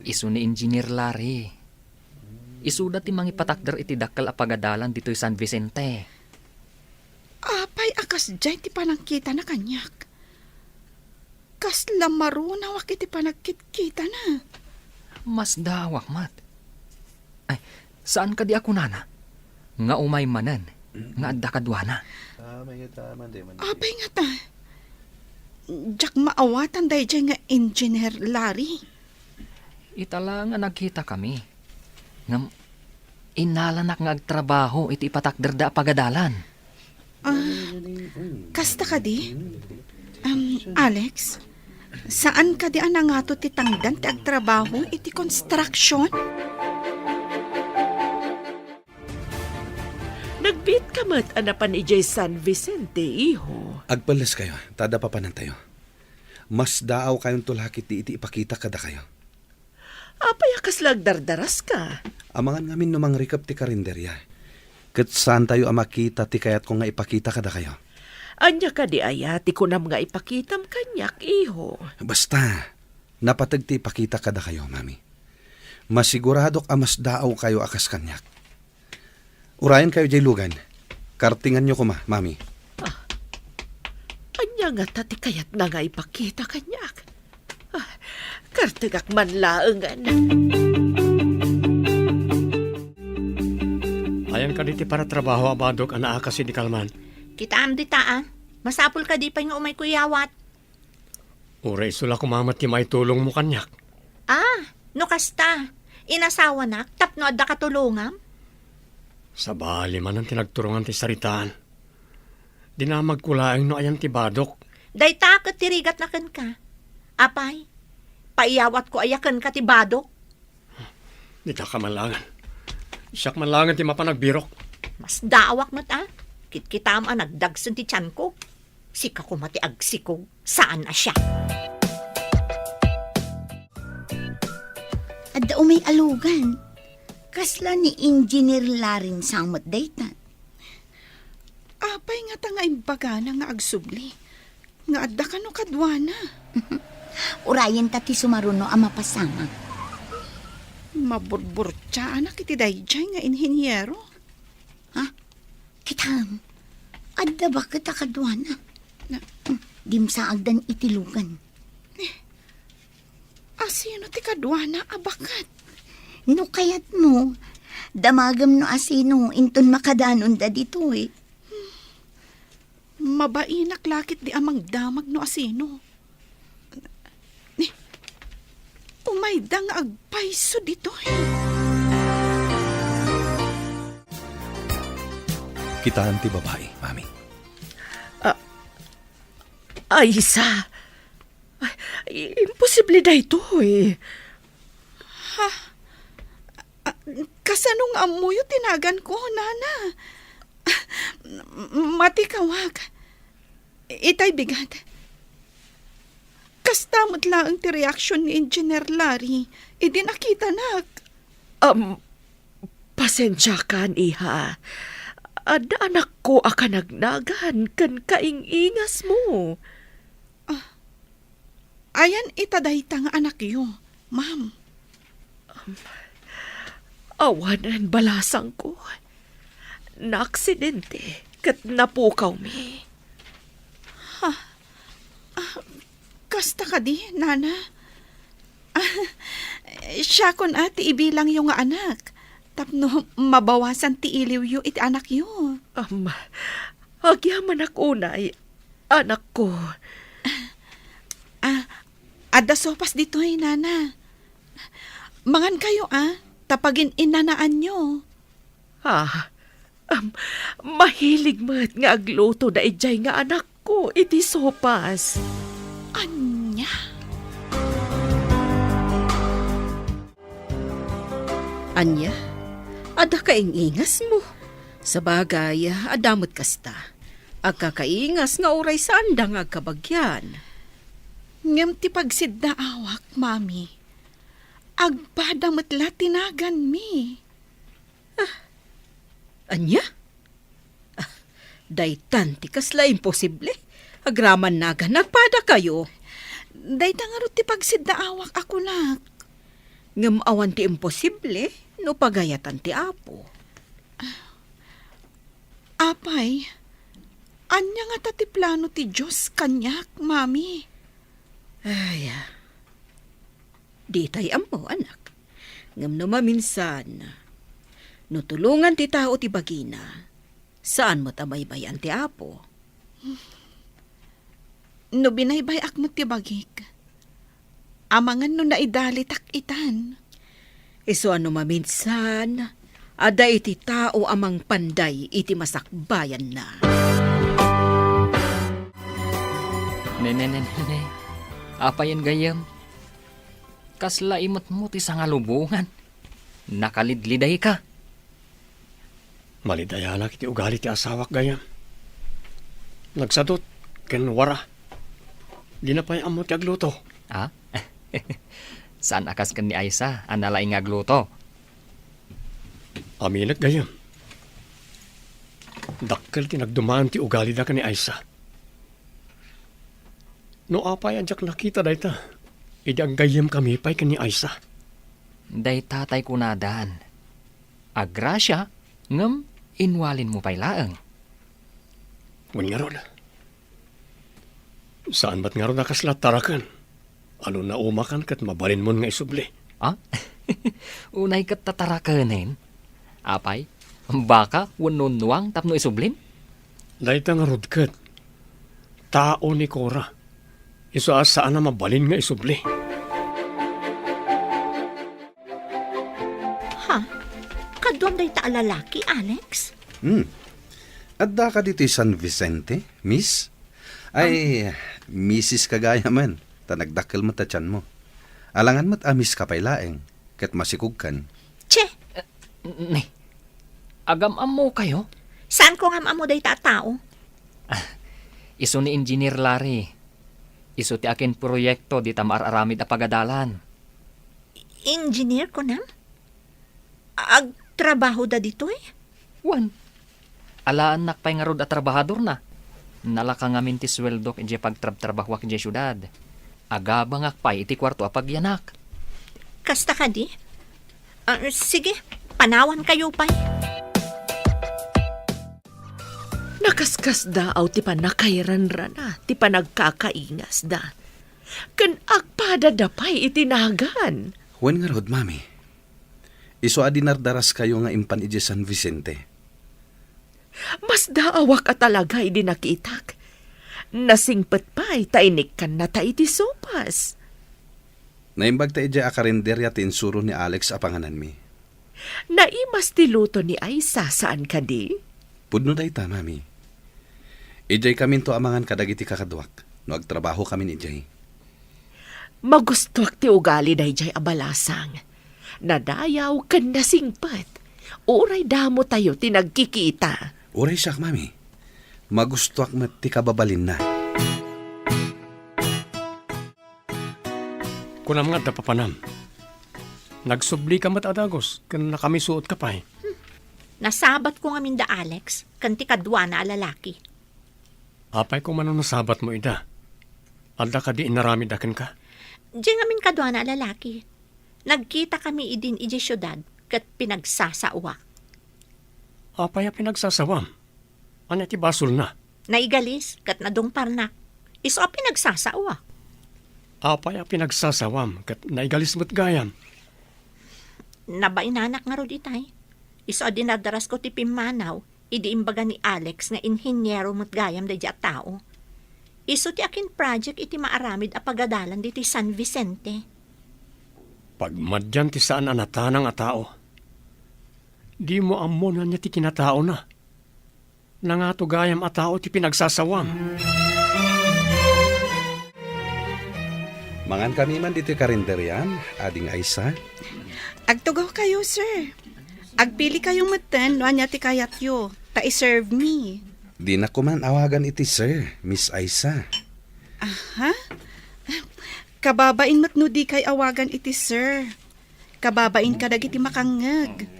Isu ni Engineer Larry. Isuda ti mangipatakder iti dakkel a pagadalan ditoy San Vicente. Apay akas jay ti panangkita na kanyak. Kas lamarunaw iti panagkit-kita na. Mas dawak mat. Ay, saan ka di ako nana? Nga umay manan, nga adda kadwana. Apay nga ta. Jak maawatan day jay nga Engineer Larry. Itala nga nagkita kami. Ngam, inalanak nga agtrabaho iti ipatakder da pagadalan. Kasta ka di? Alex, saan ka di anangato ti tangdan ti agtrabaho iti construction? Nagbit ka mat anapan ijay San Vicente, iho. Agpalas kayo, tada pa panan tayo. Mas daaw kayong tulakit di iti ipakita kada kayo. Apay akas lagdardaras ka. Amangan ngamin numang rikap ti karinderya. Kat saan tayo amakita ti kayat ko nga ipakita kada kayo. Anya ka di ayati ko nam nga ipakitam kanyak, iho. Basta, napatag ti ipakita kada kayo, mami. Masiguradok amas daaw kayo akas kanyak. Urayan kayo jay lugan. Kartingan nyo ko mami. Anya nga tati kayat na nga ipakita kanyak. Kartigak man laengan. Ayan ka diti para trabaho abadok ana kasi di kalman. Kitaan di taan. Masapul ka di pa nga umay kuyawat. Uray sula kumamat ti may tulong mo kanyak. No kasta. Inasawa nak, tapno adda katulungam. Sa bali man ang tinagturungan ti saritaan. Di na magkulaing no ayan ti badok. Day takot tirigat na kan ka. Apay, paiyawat ko ayakan ka ti badok. Di ta ka malangan. Siyak malangan ti mapanagbirok. Mas dawak mat Kitkitam nagdagsan ti tiyan ko. Sika ko mati agsikog. Saan na siya? Adda umay alugan. Kasla ni Engineer Laring samot daytan. Apay nga ta nga imbagana nga agsubli. Nga adda ka no kadwana. Urayan ta ti sumaruno ang mapasama. Maburbur anak iti dayjay nga inhinyero. Kitam, adda ba kita kadwana? Dimsa agdan itilugan. Asino ti kadwana abakat? No kayat mo, damagam no asino inton makadanon da dito eh. Mabainak lakit di amang damag no asino. Umayda nga agpaiso dito eh. Kitaan ti babae, mami. Ay, isa. Imposible na ito, eh. Kasanong amuyo tinagan ko, nana. Matikawag. Itay bigat. Kastamot lang ti reaksyon ni Engineer Larry. Idi nakita nak. Pasensya kan, iha. Ada anak ko aka nagnagan kan kaingingas mo. Ayan itadayta nga anak yo, ma'am. Awanan balasang ko. Naaksidente kat napukaw mi. Kasta ka di, nana. Siya kun ati ibilang yung nga anak. Tapno mabawasan ti iliw yu iti anak yu. Agyaman ako unay, anak ko. Ada sopas dito nana. Mangan kayo tapagin inanaan nyo. Mahilig mat nga agluto na ijay nga anak ko, iti sopas. Anya? Anya, ada kaingingas mo. Sa bagay, adamot kasta. Agka kaingas nga oray sa andang agkabagyan. Ngem ti pagsid na awak, mami. Agbada matla tinagan mi. Anya? Daytan ti kasla imposible. Agraman naga, nagpada kayo. Day tangaro ti pagsid na awak ako nak. Ngam awan ti imposible, no pagayatan ti apo. Apay, anya nga tati plano ti Diyos kanyak, mami. Ay, di tay amo, anak. Ngam no maminsan, no tulungan ti tao ti bagina, saan mo tamaybayan ti apo? No binaybay ak mo ti bagik. Amangan no naidalitak itan. Iso ano maminsan, ada iti tao amang panday iti masakbayan na. Nene. Apa yan gayam? Kasla imot mo ti sangalubungan. Nakalidliday ka. Malidaya na kiti ugali ti asawak gayam. Nagsadot, ken wara. Di na pa'y amo ti agluto. Ha? Saan akas kan ni Aisa, analaing agluto? Aminat gayam. Dakkel ti nagdumaan ti ugali da ka ni Aisa. No apay anjak nakita dayta. Idi ang gayam kami pa'y ka ni Aisa. Day tatay kunadan. Agrasya, ngem inwalin mo pa'y laeng. Ngun nga ron. Saan ba't nga ron nakaslat tarakan? Ano na umakan kat mabalin mo nga isubli? Ah? Unay kat tatarakanin. Apay, baka wanunuang tapno isublin? Dayta nga rudkat. Tao ni Cora. Iso asaan na mabalin nga isubli. Ha? Kadwam day ta lalaki, Alex? Adda ka dito San Vicente, miss? Ay, Mrs. kagaya man. Tanagdakkel mo ta tiyan mo. Alangan mo't amis ka pa'y laeng. Kat masikog kan. Che, Ne, agam-am mo kayo? saan ko nga amo day ta tao? Iso ni Engineer Larry. Iso ti akin proyekto di ta maararamid a pagadalan. Engineer ko na? Agtrabaho da dito eh. Wan. Alaan nakpay nga rod at trabahador na. Nalaka ngamin ti sweldok inje pagtrabtrabahwak inje syudad. Agabang akpay iti kwarto a pagyanak. Kasta ka di? Sige, panawan kayo pa. Nakaskas da aw ti panakairanran na, ti panagkakaingas da. Kan agpada da pa'y itinagan. Huwag nga rod, mami. Iso adinardaras kayo nga impan ije San Vicente. Mas daawak ka talaga idi nakitak. Nasingpet pa'y tainik kan na ta iti sopas. Naimbag ta ije akarinderya tinsuro ni Alex apanganan mi. Naimas ti luto ni Aisa saan ka di? Pudno day ta, mami. Ijay kami to amangan kadagiti kakadwak. No agtrabaho kami ni Ijay. Magustuak ti ugali da ijay abalasang. Nadayaw kan nasingpet. Uray damo tayo tinagkikita. Uray siyak, mami. Magustuak met ti kababalin na. Kunam nga da papanam. Nagsubli ka mat adagos, kan nakamisuot ka pa'y. Nasabat ko nga minda Alex, kanti kadwa na lalaki. Apay kung manong nasabat mo ida. Alda ka di inaramid akin ka. Diyan nga min kadwa na lalaki. Nagkita kami idin iji syudad, kat pinagsasawa. Apay a pinagsasawam. Ano ti basol na? Naigalis, kat nadungpar na. Iso a pinagsasawa. Apay a pinagsasawam kat naigalis mo't gayam. Nabainanak nga ro ditay. Iso a dinadaras ko ti pimanaw, idi imbaga ni Alex nga inhinyero mo't gayam da at tao. Iso ti akin project iti maaramid a pagadalan diti San Vicente. Pagmadyan ti saan anatanang a tao. Di mo ammo na niya ti kinatao na. Nangato gayam a tao ti pinagsasawam. Mangan kami man dito karinderyan, ading Aisa. Agtugaw kayo, sir. Agpili kayong matan, no anya ti kayat yo. Ta-serve me. Di na ko man awagan iti sir, Miss Aisa. Ha? Kababain mat no di kay awagan iti sir. Kababain ka dagiti makangeg.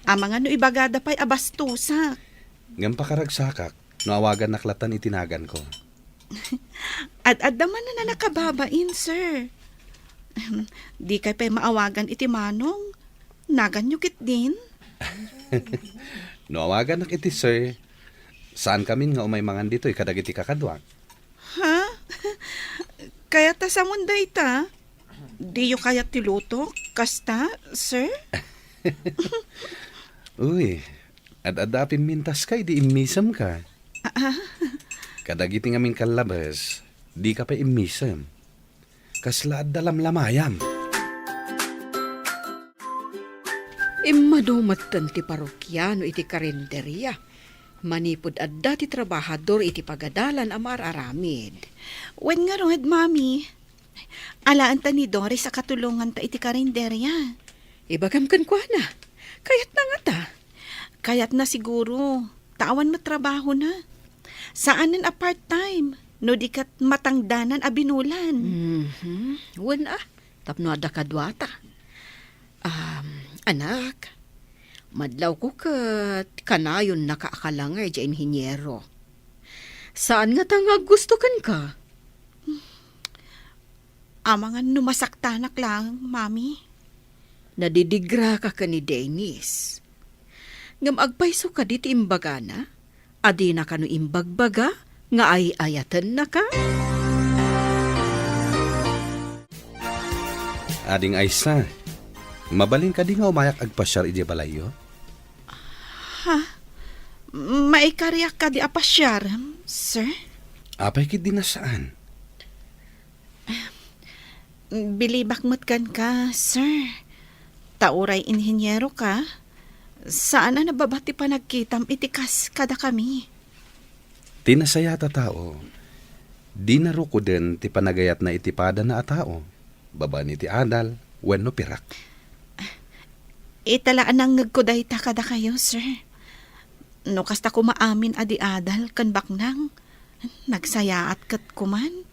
Amangan no ibagada pa'y abastusak. Ngam pakaragsakak, no awagan naklatan itinagan ko. Ad-ad naman na nakababain, sir. Di kay pa'y maawagan iti manong. Nagan nyo kit din. No awagan nak iti sir, saan kamin nga umay mangan dito'y kadagiti kakadwak? Ha? Kaya ta sa mundo ita? Di yo kaya tiluto? Kasta, sir? Uy, ad-adapin mintas kay di imisam ka. Kadagiti ngamin kalabas, di ka pa imisam. Kasla ad dalam lamayam. Imadumatan ti parokyano iti karinderya. Manipod adda ti trabahador iti pagadalan amar aramid. Wen nga rohed, mami. Alaan ta ni Doris sa katulungan ta iti karinderya. Ibagam kan kwa na. Kayat na nga ta. Kayat na siguro. Tawan matrabaho na. Saanan a part-time? No di kat matangdanan a binulan. Wen tapno adda kadwata. Anak, madlaw ko kat kanayon nakaakalangay dya inhinyero. Saan nga tangag gusto kan ka? Amangan numasaktanak lang, mami. Nadidigra ka ni Dennis. Ngam agpaiso ka diti imbagana, adi na kanu imbagbaga, nga ay ayatan na ka. Ading Aisa, mabalin ka di nga umayak agpasyar iti balayo? Maikariyak ka di apasyar, sir? Apay kit di na saan? Bilibak matkan ka, sir. Tauray inhinyero ka. Saan na nababati pa nagkitam itikas kada kami? Tinasaya ta tao. Di na ruko din ti panagayat na itipada na a tao. Baba ni ti adal, wenno pirak. Italaan ang ngagkuday ta kada kayo, sir. No kasta ko maamin adi adal kan baknang. Nagsayaat kat kuman.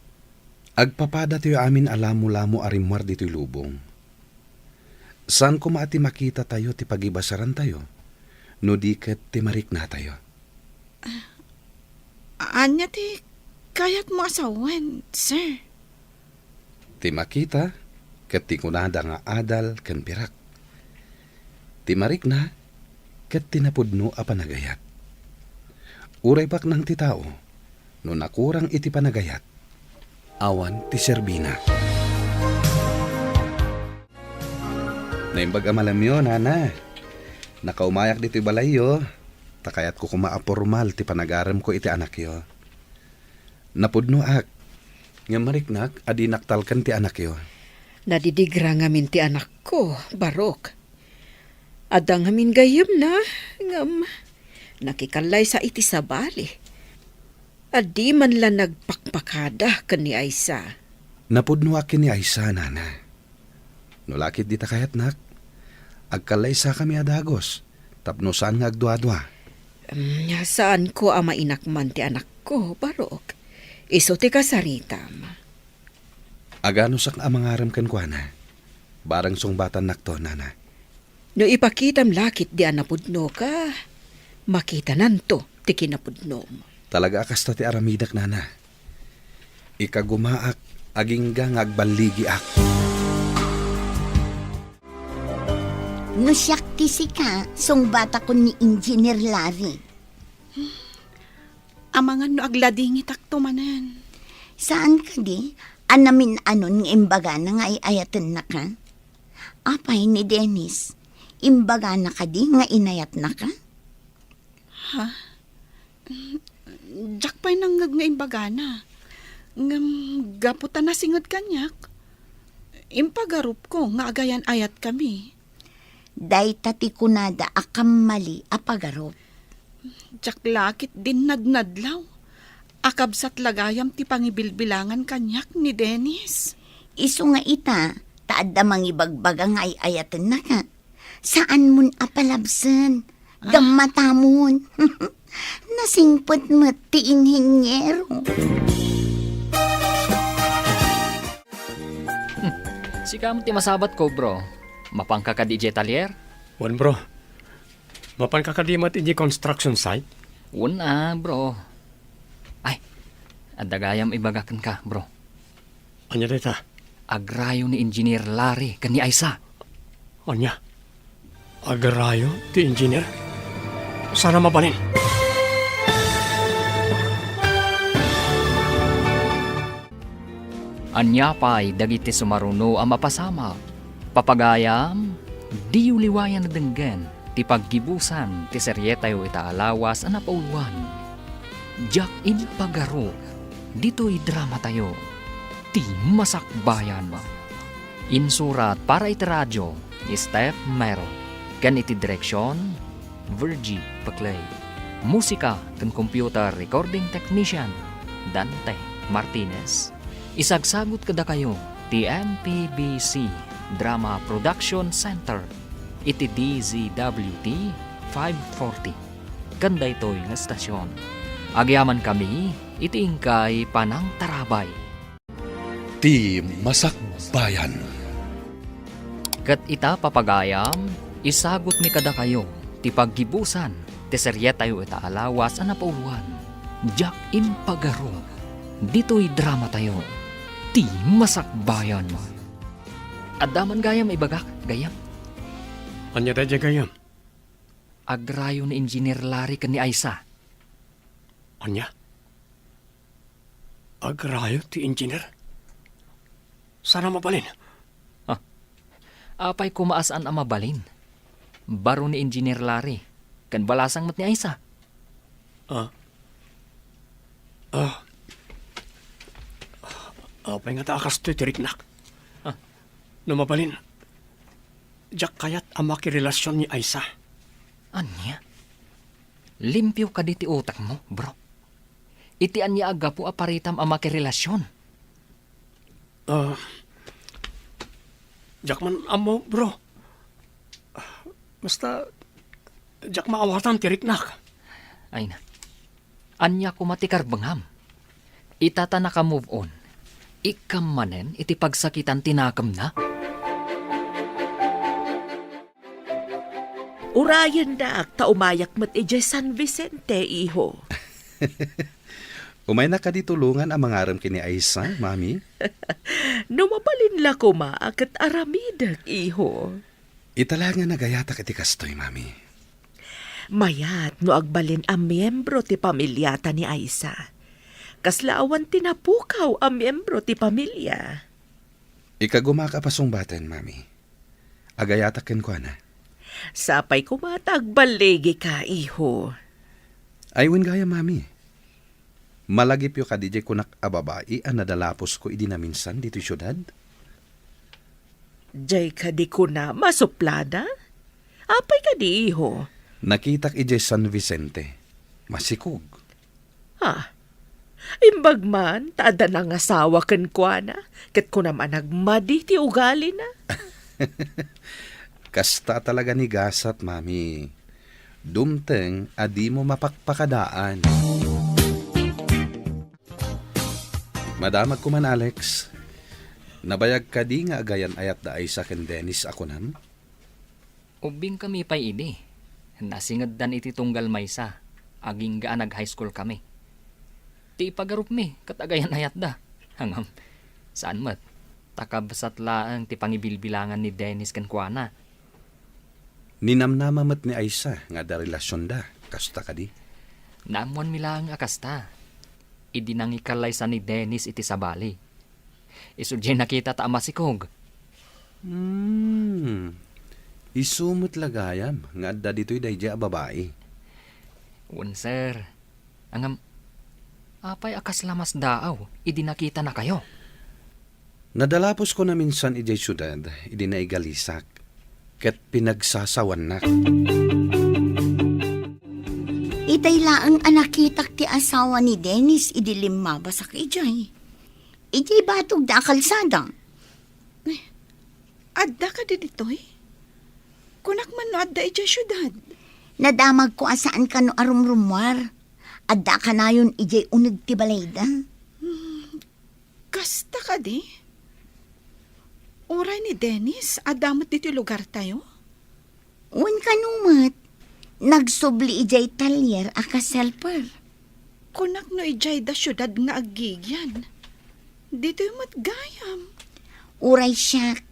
Agpapada tayo amin alamo-lamo arimwar dito'y lubong. Saan ko maati makita tayo ti pagibasaran tayo? No di ket ti marik na tayo. Anya ti kayat mo asawan, sir? Ti makita, ket ti kunada nga adal ken pirak. Ti marik na, ket tinapudno a panagayat. Uray pak ng ti tao, no nakurang iti panagayat, awan ti serbina. Naimbag amalam yun, nana. Nakaumayak dito'y balayo, takayat ko kumaapormal ti panagaram ko iti anak yo. Napudno ak, nga mariknak adi naktalkan ti anak yo. Nadidigra ngamin ti anak ko, Barok. Adang ngamin gayem na, ngam nakikalay sa iti sabali. Adi man lang nagpakpakada kan ni Aisa. Napudno akin ni Aisa, nana. Nulakit di takayat nak, agkalay sa kami adagos, tapno saan nga agdwa-dwa. Saan ko ama inakman ti anak ko, Barok? Iso ti kasaritam. Agano sak amangaram ken kuana, barang sungbatan nakto, nana. No ipakitam lakit di anapudno ka, makita nanto ti kinapudno mo. Talaga akasta ti aramidak, nana. Ikagumaak, agingga ngagbaligi ak. No siyak ti sika, song bata ko ni Engineer Larry. Amangan no agladingi takto manan. Saan ka di? Anamin anon ng imbaga na nga iayatan na ka? Apay ni Dennis, imbaga na ka di nga inayat na ka? Jack pa'y nanggag nga imbagana. Ngam gaputan na singad kanyak. Impagarup ko nga agayan ayat kami. Day tati kunada akam mali apagarop. Jack lakit din nadnadlaw. Akabsat lagayam ti pangibilbilangan kanyak ni Dennis. Iso nga ita, Taad da mangibagbaga nga ayatan na ka. Saan mun apalabsan? Gamata mun. Nasingpot mo ti inhinyero. Sika mo ti masabat ko, bro. Mapangka ka di Talier? Wan bro, mapan kakadimat iti construction site? Una, bro. Ay, adagayam ibagakan ka, bro. Anya dita? Agrayo ni Engineer Larry kani Aisa. Anya? Agarayo ti engineer? Sana mabalin. Anya pa'y dagiti sumaruno ang mapasama. Papagayam, di uliwayan na denggen, ti paggibusan, ti seryetayo itaalawas ang napauluan. Jack in pagaro, dito'y drama tayo, ti masakbayan. Insurat para iti radyo, ni Steph Mero. Gan iti direksyon, Virgie Paclay. Musika kan computer recording technician, Dante Martinez. Isagsagot kada kayo, ti MPBC Drama Production Center, iti DZWT 540. Kanda ito'y nga stasyon. Agyaman kami, iti ingkay Panang Tarabay. Ti Masakbayan. Kat ita papagayam, isagot mi kada kayo, ti paggibusan, ti seryetayo itaalawas ang napauluan. Jack in pagaro, dito'y drama tayo, ti masakbayan. Adaman gayam ibagak, gayam. Anya dadya gayam? Agrayo ni Engineer Larry kani Aisa. Anya? Agrayo ti engineer? Sana mabalin. Apay kumaasaan ang mabalin. Baro ni Engineer Larry, kan balasang mat ni Aisa. Apay nga taakas to'y tiriknak. Mabalin, Jack kayat ang makirelasyon ni Aisa. Anya? Limpyo ka di ti utak mo, bro. Iti anya aga po aparitam ang makirelasyon. Jack man amo, bro. Basta, Jack maawatan tiriknak. Ay na. Anya ko matikar bangam. Itata na ka move on. Ikam manen iti pagsakitan tinakam na. Urayan na ta umayak mat ije San Vicente, iho. Umay na ka di tulungan ang mangaram kini Aisa, mami. No mabalin la ko maakat aramidak, iho. Itala nga nagayata kiti kastoy, mami. Mayat no agbalin ang miyembro ti pamilyata ni Aisa. Kaslaawan tinapukaw ang miyembro ti pamilya. Ikagumaka pasungbaten, mami. Agayata ken ko na. Sapay kumatagbalegi ka, iho. Aywin gaya, mami. Malagip yo ka DJ kunak ababai ang nadalapos ko idinaminsan dito syudad. Jay ka di ko na masuplada? Apay ka di, iho. Nakitak ije San Vicente. Masikog. Imbag man, taada ng asawa kan kwa na. Kat ko naman nagmadi ti ugali na. Kasta talaga ni gasat, mami. Dumteng, adi mo mapakpakadaan. Madamag ko man, Alex. Nabayag ka di nga agayan ayat da ay sa ken Dennis ako nam? Ubing kami pa'y ini. Nasingad dan iti tunggal maysa. Aging gaan nag-high school kami. Ti ipagarup mi, katagayan ayat da. Hangam, saan mat? Takabasat laang ti pangibilbilangan ni Dennis kan kuana. Ninamnamamat ni Aisa nga da relasyon da. Kasta ka di? Namuan mi lang akasta. Idinangikalay sa ni Dennis iti sabali. Isudye nakita ta amasikog. Isumot lagayam nga adda dito'y dayja babae. Sir. Angam, apay akas lamas daaw, idinakita na kayo. Nadalapos ko na minsan ijay syudad, idinaigalisak. Ket pinagsasawan na. Itay laang anakitak ti asawa ni Dennis idilim mabasak ijay. Ijay batog da kalsada. Adda ka di ditoy? Kunak man no adda ija syudad. Nadamag ko asaan ka no arumrumwar. Adda ka na yun ijay unag ti balayda. Kasta ka di? Uray ni Dennis, adamot dito lugar tayo? Un kanumat. Nagsubli ijay talyer aka selper. Kunak no ijay da syudad nga agigyan. Dito yung matgayam. Uray siyak.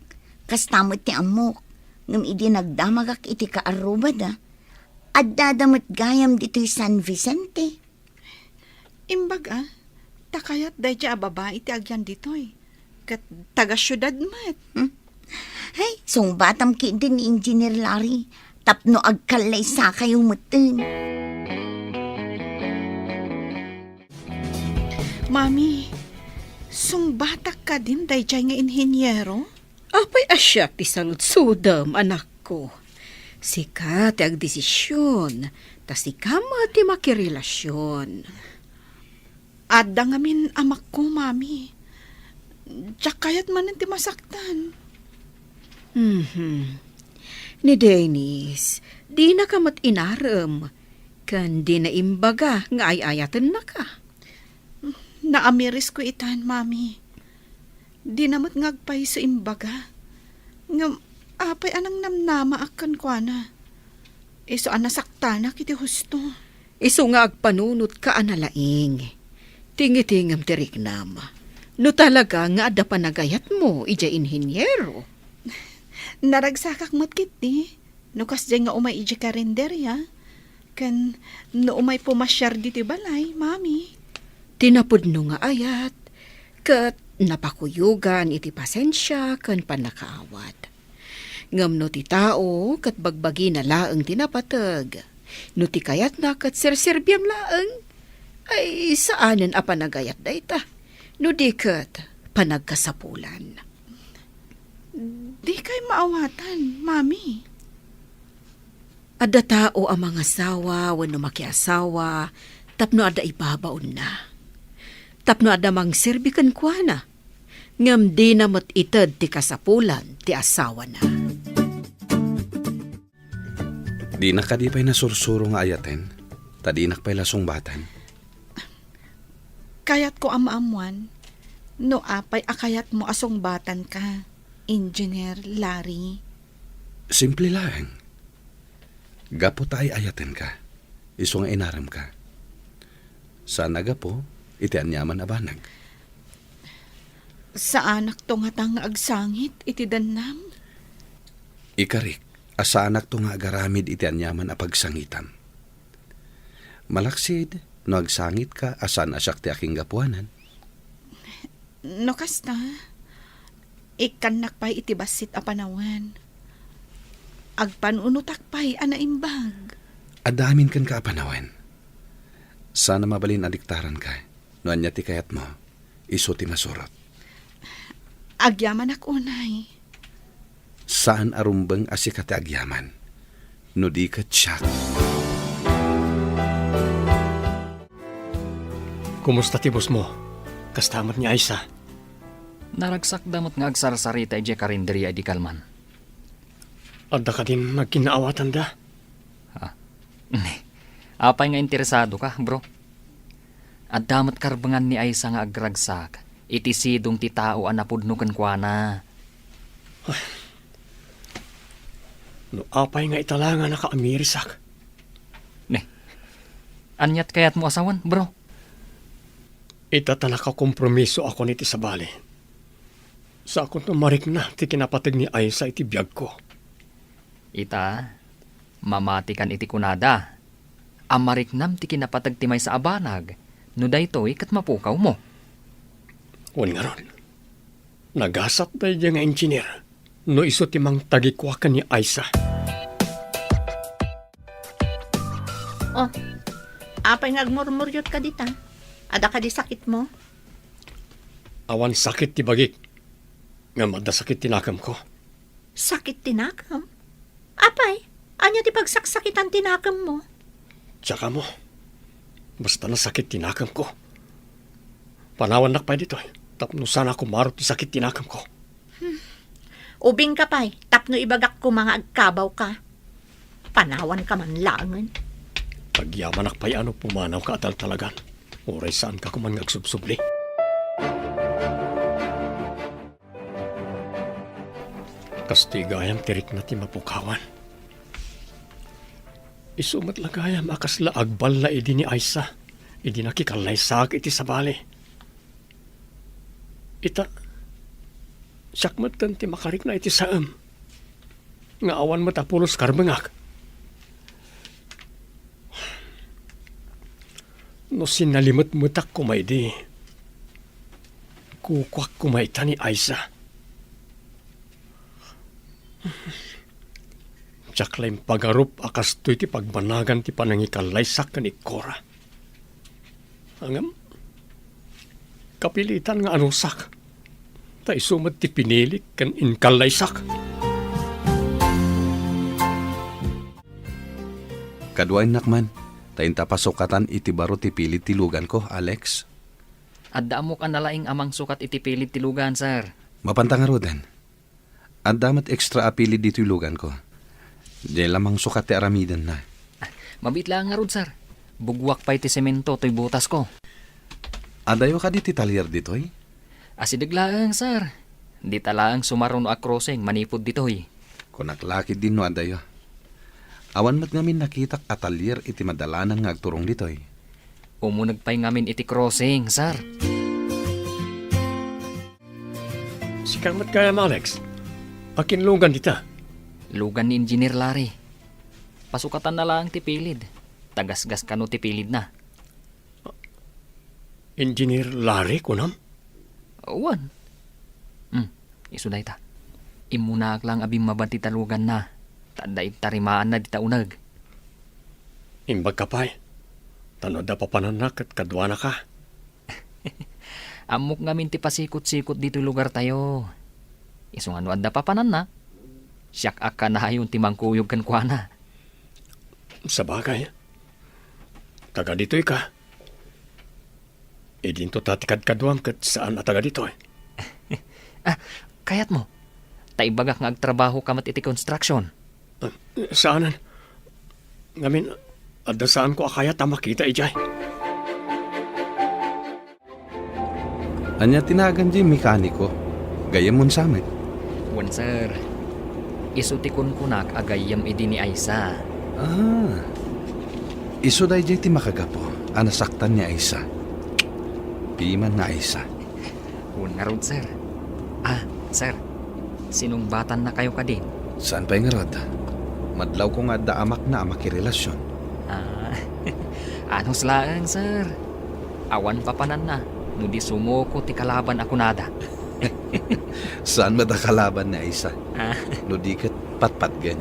Kastamot ti amok. Ngam idi nagdamagak iti kaarubada. Adda damot gayam dito'y San Vicente. Imbaga, takayat day dya babae ti agyan ditoy. Kat taga syudad mat. Ay, sung batam ki din ni Engineer Larry. Tapno agkalay sa kayo mutin. Mami, sung batak ka din day dya nga inhinyero? Apay asya ti saludsudam, anak ko. Sika ti agdesisyon, ta sika mo ti makirelasyon. Adda nga min amak ko, mami. Diyak kayat man ti masaktan. Ni Dennis, di na ka mat inaram. Kan di na imbaga nga ay-ayatan na ka. Naamiris ko itan, mami. Di namot ngagpay sa imbaga. Ngam, apay anang namnama akan kwa na. Iso anasaktanak iti husto. Iso nga agpanunot ka analaing. Tingitingam tirik nama. No talaga nga ada panagayat mo, ija inhinyero. Naragsakak mo't kiti. No kas dyan nga umay iji karinderya. Kan no umay pumasyar diti balay, mami. Tinapod no nga ayat. Kat napakuyugan iti pasensya kan panakaawat. Ngam no ti tao kat bagbagi na laeng tinapatag. No ti kayat na kat serserbyam laeng. Ay saanen a panagayat dayta. No di kat panagkasapulan. Di kay maawatan, mami. Ada tao ang mga asawa wano makiasawa tapno ada ibabaon na. Tapno ada mang serbikan kwa na. Ngam di na mat itad ti kasapulan ti asawa na. Di na ka di pa'y nasursuro nga ayaten. Tadi nak pa'y lasong batan. Kayat ko amaamuan. No apay akayat mo asong batan ka, Engineer Larry. Simple lang. Gapo tayo ayaten ka. Iso nga inaram ka. Sana gapo, iti anyaman abanag. Sa anak to nga tang agsangit, iti danam. Ikarik, asa anak to nga agaramid iti anyaman a pagsangitan. Malaksid, no agsangit ka, asan asyak ti aking gapuanan. No kasta, ikanak pa'y iti basit a panawan. Agpanunutak pa'y anaimbag. Adamin kan ka apanawan. Sana mabalin adiktaran ka. No anya ti kayat mo, iso ti masurot. Agyaman ako, unay. Saan arumbang asika ti agyaman? No di ka tiyak. Kumusta ti boss mo? Kastamat ni Aisa. Naragsak damot nga agsarsarita ije karinderya di kalman. Adda ka din nagkinaawatan da. Apay nga interesado ka, bro. At damat karbangan ni Aisa nga agragsak, iti sidong ti tao anapudnukan kwa na. No apay nga italangan na kaamirisak. Anyat kayat mo asawan, bro? Itatala ka kompromiso ako niti sa bali. Sa akong tumarik na ti kinapatag ni Aisa iti biyag ko. Ita, mamatikan iti kunada. Amariknam ti kinapatag ti may sa abanag, no daytoy kat mapukaw mo. Wan nga ron. Nagasat tayo nga engineer. No iso ti mang tagikwakan ni Aisa. Oh, apay nga agmurmuryot ka dita. Ada ka di sakit mo? Awan sakit ti bagik. Nga madasakit tinakam ko. Sakit tinakam? Apay, anya ti pagsaksakitan tinakam mo? Tsaka mo, basta na sakit tinakam ko. Panawan nak pa dito. Tapno sana ako marot ti sakit tinakam ko. Ubing ka pa'y, tapno ibagak ko mga agkabaw ka. Panawan ka man langan. Pagyamanak pa'y ano pumanaw ka atal talagan. Oray saan ka kuman ngagsubsubli. Kastigayam tirik na ti mapukawan. Isumat lagayam akas la agbal la idi ni Aisa. Idi nakikalaisak iti sabali. Ita, sakmat kan ti makarik na iti saam. Nga awan matapulos karbengak. No sinalimot mutak kumay di. Kukwak kumay ta ni Aisa. Tsaklaim pagarup akas to iti pagbanagan ti panangikalaisak ka ni Cora. Angam, kapilitan nga anusak. Ta isumat ti pinilik kan inkalaisak. Kaduain nakman, tayin tapasukatan iti baro ti pilit tilugan ko, Alex. Adda mo ka nalaing amang sukat iti pilit tilugan, sir. Mapantangarodan. At damat extra apili dito ilugan ko. Di lamang sukat ti aramidan na. Mabit lang nga rod, sir. Bugwak pa iti semento to'y butas ko. Adayo ka di ti talyer ditoy? Asidaglaang, sir. Di talaang sumaron a crossing manipod ditoy. Kunaklakid din no adayo. Awan mat ngamin nakitak atalier iti madalanan nga agturong ditoy. Umunag pa'y ngamin iti crossing, sir. Sikamat kaya Alex. Akinlugan dita. Lugan ni Engineer Larry. Pasukatan na lang ti pilid. Tagasgas ka no ti pilid na. Engineer Larry kunam? Uwan. Isuday ta. Imunaak lang abing mabanti talugan na. Tadaib tarimaan na di taunag. Imbag ka pa'y. Tanod na papananak at kadwa na ka. Amok ngamin ti pasikot-sikot dito lugar tayo. Isong ano adda papanan na. Siyak aka na hayon ti mangkuyog kan kwa na. Sa bagay. Taga dito'y ka. E dinto tatikad kadwam kat saan na taga dito'y. Kayat mo. Taibagak nga agtrabaho kamat iti construction. Saanan? Ngamin, adda saan ko akaya tamakita ijay. Anya tinagan di mekaniko. Gayam mon samet. Wan sir. Isutikon kunak agayam idi ni Aisa. Iso day ti makagapo. Anasaktan ni Aisa. Piman na Aisa. Wan nga rod sir. Sir. Sinumbatan na kayo ka din. Saan pa yung rod? Madlaw ko nga da amak na amakirelasyon. Anos laang sir. Awan papanan na. No di sumuko ti kalaban ako nada. Saan madakalaban ni Aisa? No di kat patpat gan.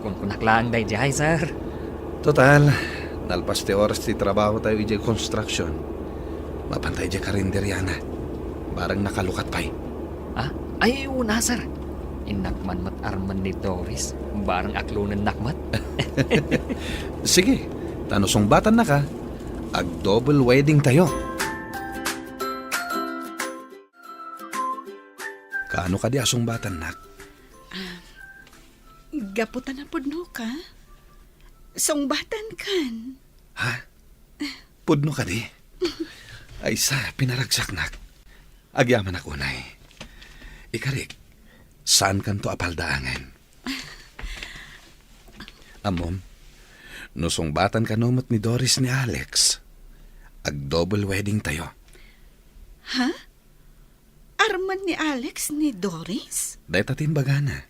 Kung kunaklaan day jay sir. Total, nalpas ti oras ti trabaho tayo ijay construction. Mapantay jay karinderyana. Barang nakalukat pa'y. Ay, una sir. Inakman mat arman ni Doris. Barang aklunan nakmat. Sige, tanusong batan na ka. Ag-double wedding tayo. Kaano ka di asong batan nak? Gaputan na pudno ka. Songbatan kan. Ha? Pudno ka di? Ay sa, pinaragsak nak. Agyaman ako na eh. Ikarik, saan kan to apaldaangan? Amom, nusong batan ka numot ni Doris ni Alex. Ag-double wedding tayo. Ha? Arman ni Alex ni Doris? Dahil tatimbaga na.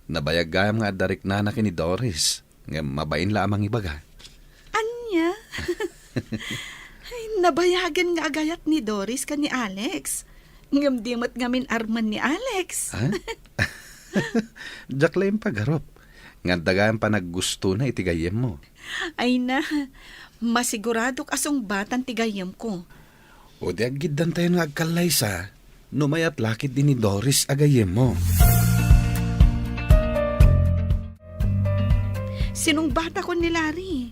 Nabayag gayam nga darik na ni Doris. Nga mabain lamang ibaga. Anya? Ay, nabayagan nga agayat ni Doris ka ni Alex. Ngamdimot ngamin arman ni Alex. Ha? Jakla yung pagharap. Nga dagaan pa naggusto na itigayem mo. Ay na, masigurado kasong batan tigayam ko. O di aggidan tayo nga agkalay sa. Numayat lakit din ni Doris agayem mo. Sinong bata ko ni Larry?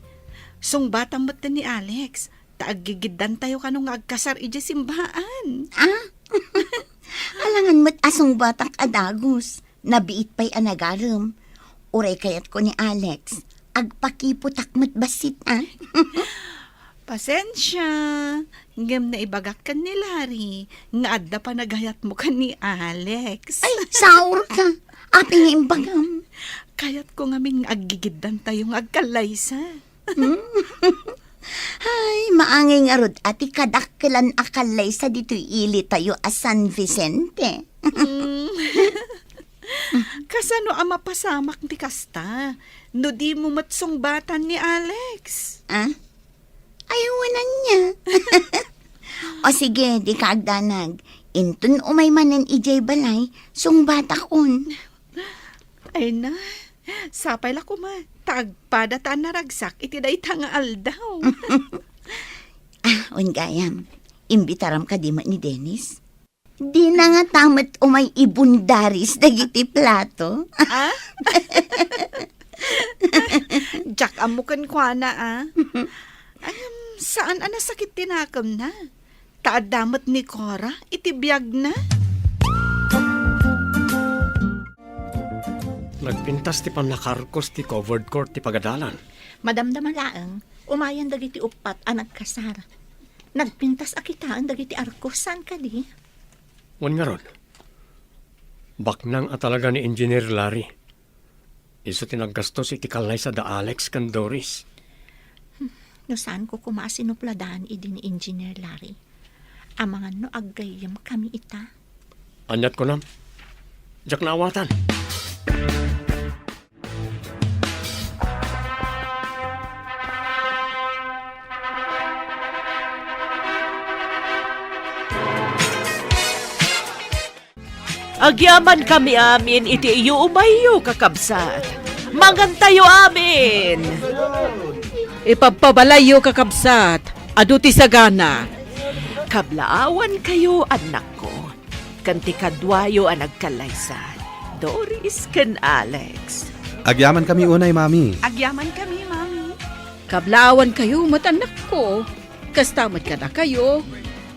Song bata mo't ni Alex. Taaggigidan tayo kanong agkasar ija simbaan. Alangan mo't Asong batak adagos, nabiit pa'y anagaram. Uray kayat ko ni Alex, agpakiputak basit Pasensya. Ngam na ibagak kan ni Larry. Nga adda pa nagayat mo kan ni Alex. Ay, saur ka. Aping imbagam. Kayat ko ngaming aggigiddan tayong agkalaysa. Ay, maangay nga rod ati kadakkelan akalay sa dito'y ili tayo a San Vicente. Kasano ang mapasamak ni Kasta? No di mo matsong batan ni Alex. Ayawanan niya. O sige, di ka agdanag. Intun umay manan ijay balay, sung batakon. Ay na, sapay la ko ma. Tagpadataan na ragsak, iti day tanga aldaw. Ungayam, imbitaram ka di ma ni Dennis. Di na nga tamat umay ibundaris dagiti plato. Jack, amukan kwa na saan ana sakit tinakam na? Taadamat ni Cora, itibiyag na. Nagpintas ti panakarkos ti covered court ti pagadalan. Madamdama laeng, umayan dagiti upat ang nagkasar. Nagpintas akitaan dagiti arkosan ka di. Wan nga ron. Baknang at talaga ni Engineer Larry. Iso tinaggastos iti kalay sa da Alex kan Doris. No saan ko kumasinupladaan idi ni Engineer Larry. Amangan no aggayam kami ita. Anyat ko nam. Jak naawatan. Agyaman kami amin iti iyo umayo kakabsat. Mangantayo amin. Ipagpabalayo kakabsat, adu ti sagana. Kablaawan kayo anak ko. Kanti kadwayo ang nagkalaysan. Doris ken Alex. Agyaman kami unay, Mami. Agyaman kami, Mami. Kablawan kayo matanak ko. Kastamat ka na kayo.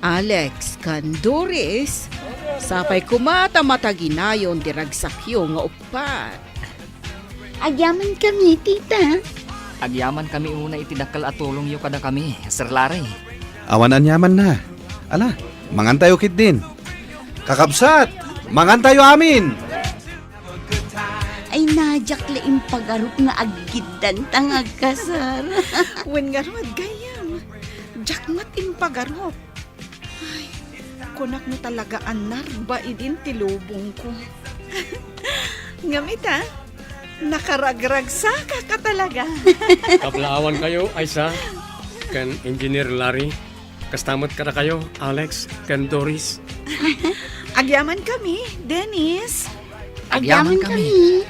Alex kan Doris. Sapay kumata mataginayon diragsakyo nga upat. Agyaman kami, tita. Agyaman kami una itidakal at tulong yu kada kami, Sir Larry. Awan anyaman na. Ala, mangantayo kit din. Kakabsat, mangantayo amin. Ay najak laing pagarup nga aggidan tangag kasar. Wen nga rod, gayam. Jack mating pagarop. Ay, kunak mo talaga anar ba idin tilubong ko. Ngamit nakaragragsaka ka talaga. Kablaawan kayo, Aisa. Kan Engineer Larry. Kastamot ka na kayo, Alex. Kan Doris. Agyaman kami, Dennis. Agyaman kami.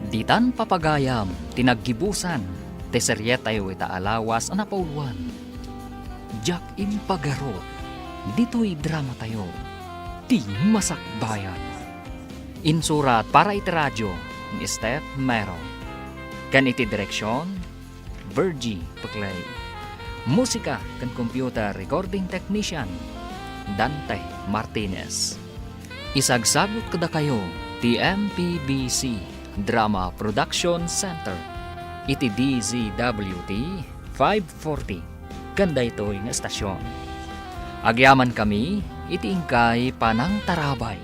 Ditan papagayam, tinaggibusan, teserye tayo itaalawas anapauluan. Jak impagarot, dito'y drama tayo, di masakbayan. Insurat para iti radyo, ni Steph Mero. Kan iti direksyon, Virgie Paclay. Musika kan computer recording technician, Dante Martinez. Isagsagot kada kayo, TMPBC Drama Production Center. Iti DZWT 540. Ganda ito yung estasyon. Agyaman kami, iti ingkay panang tarabay.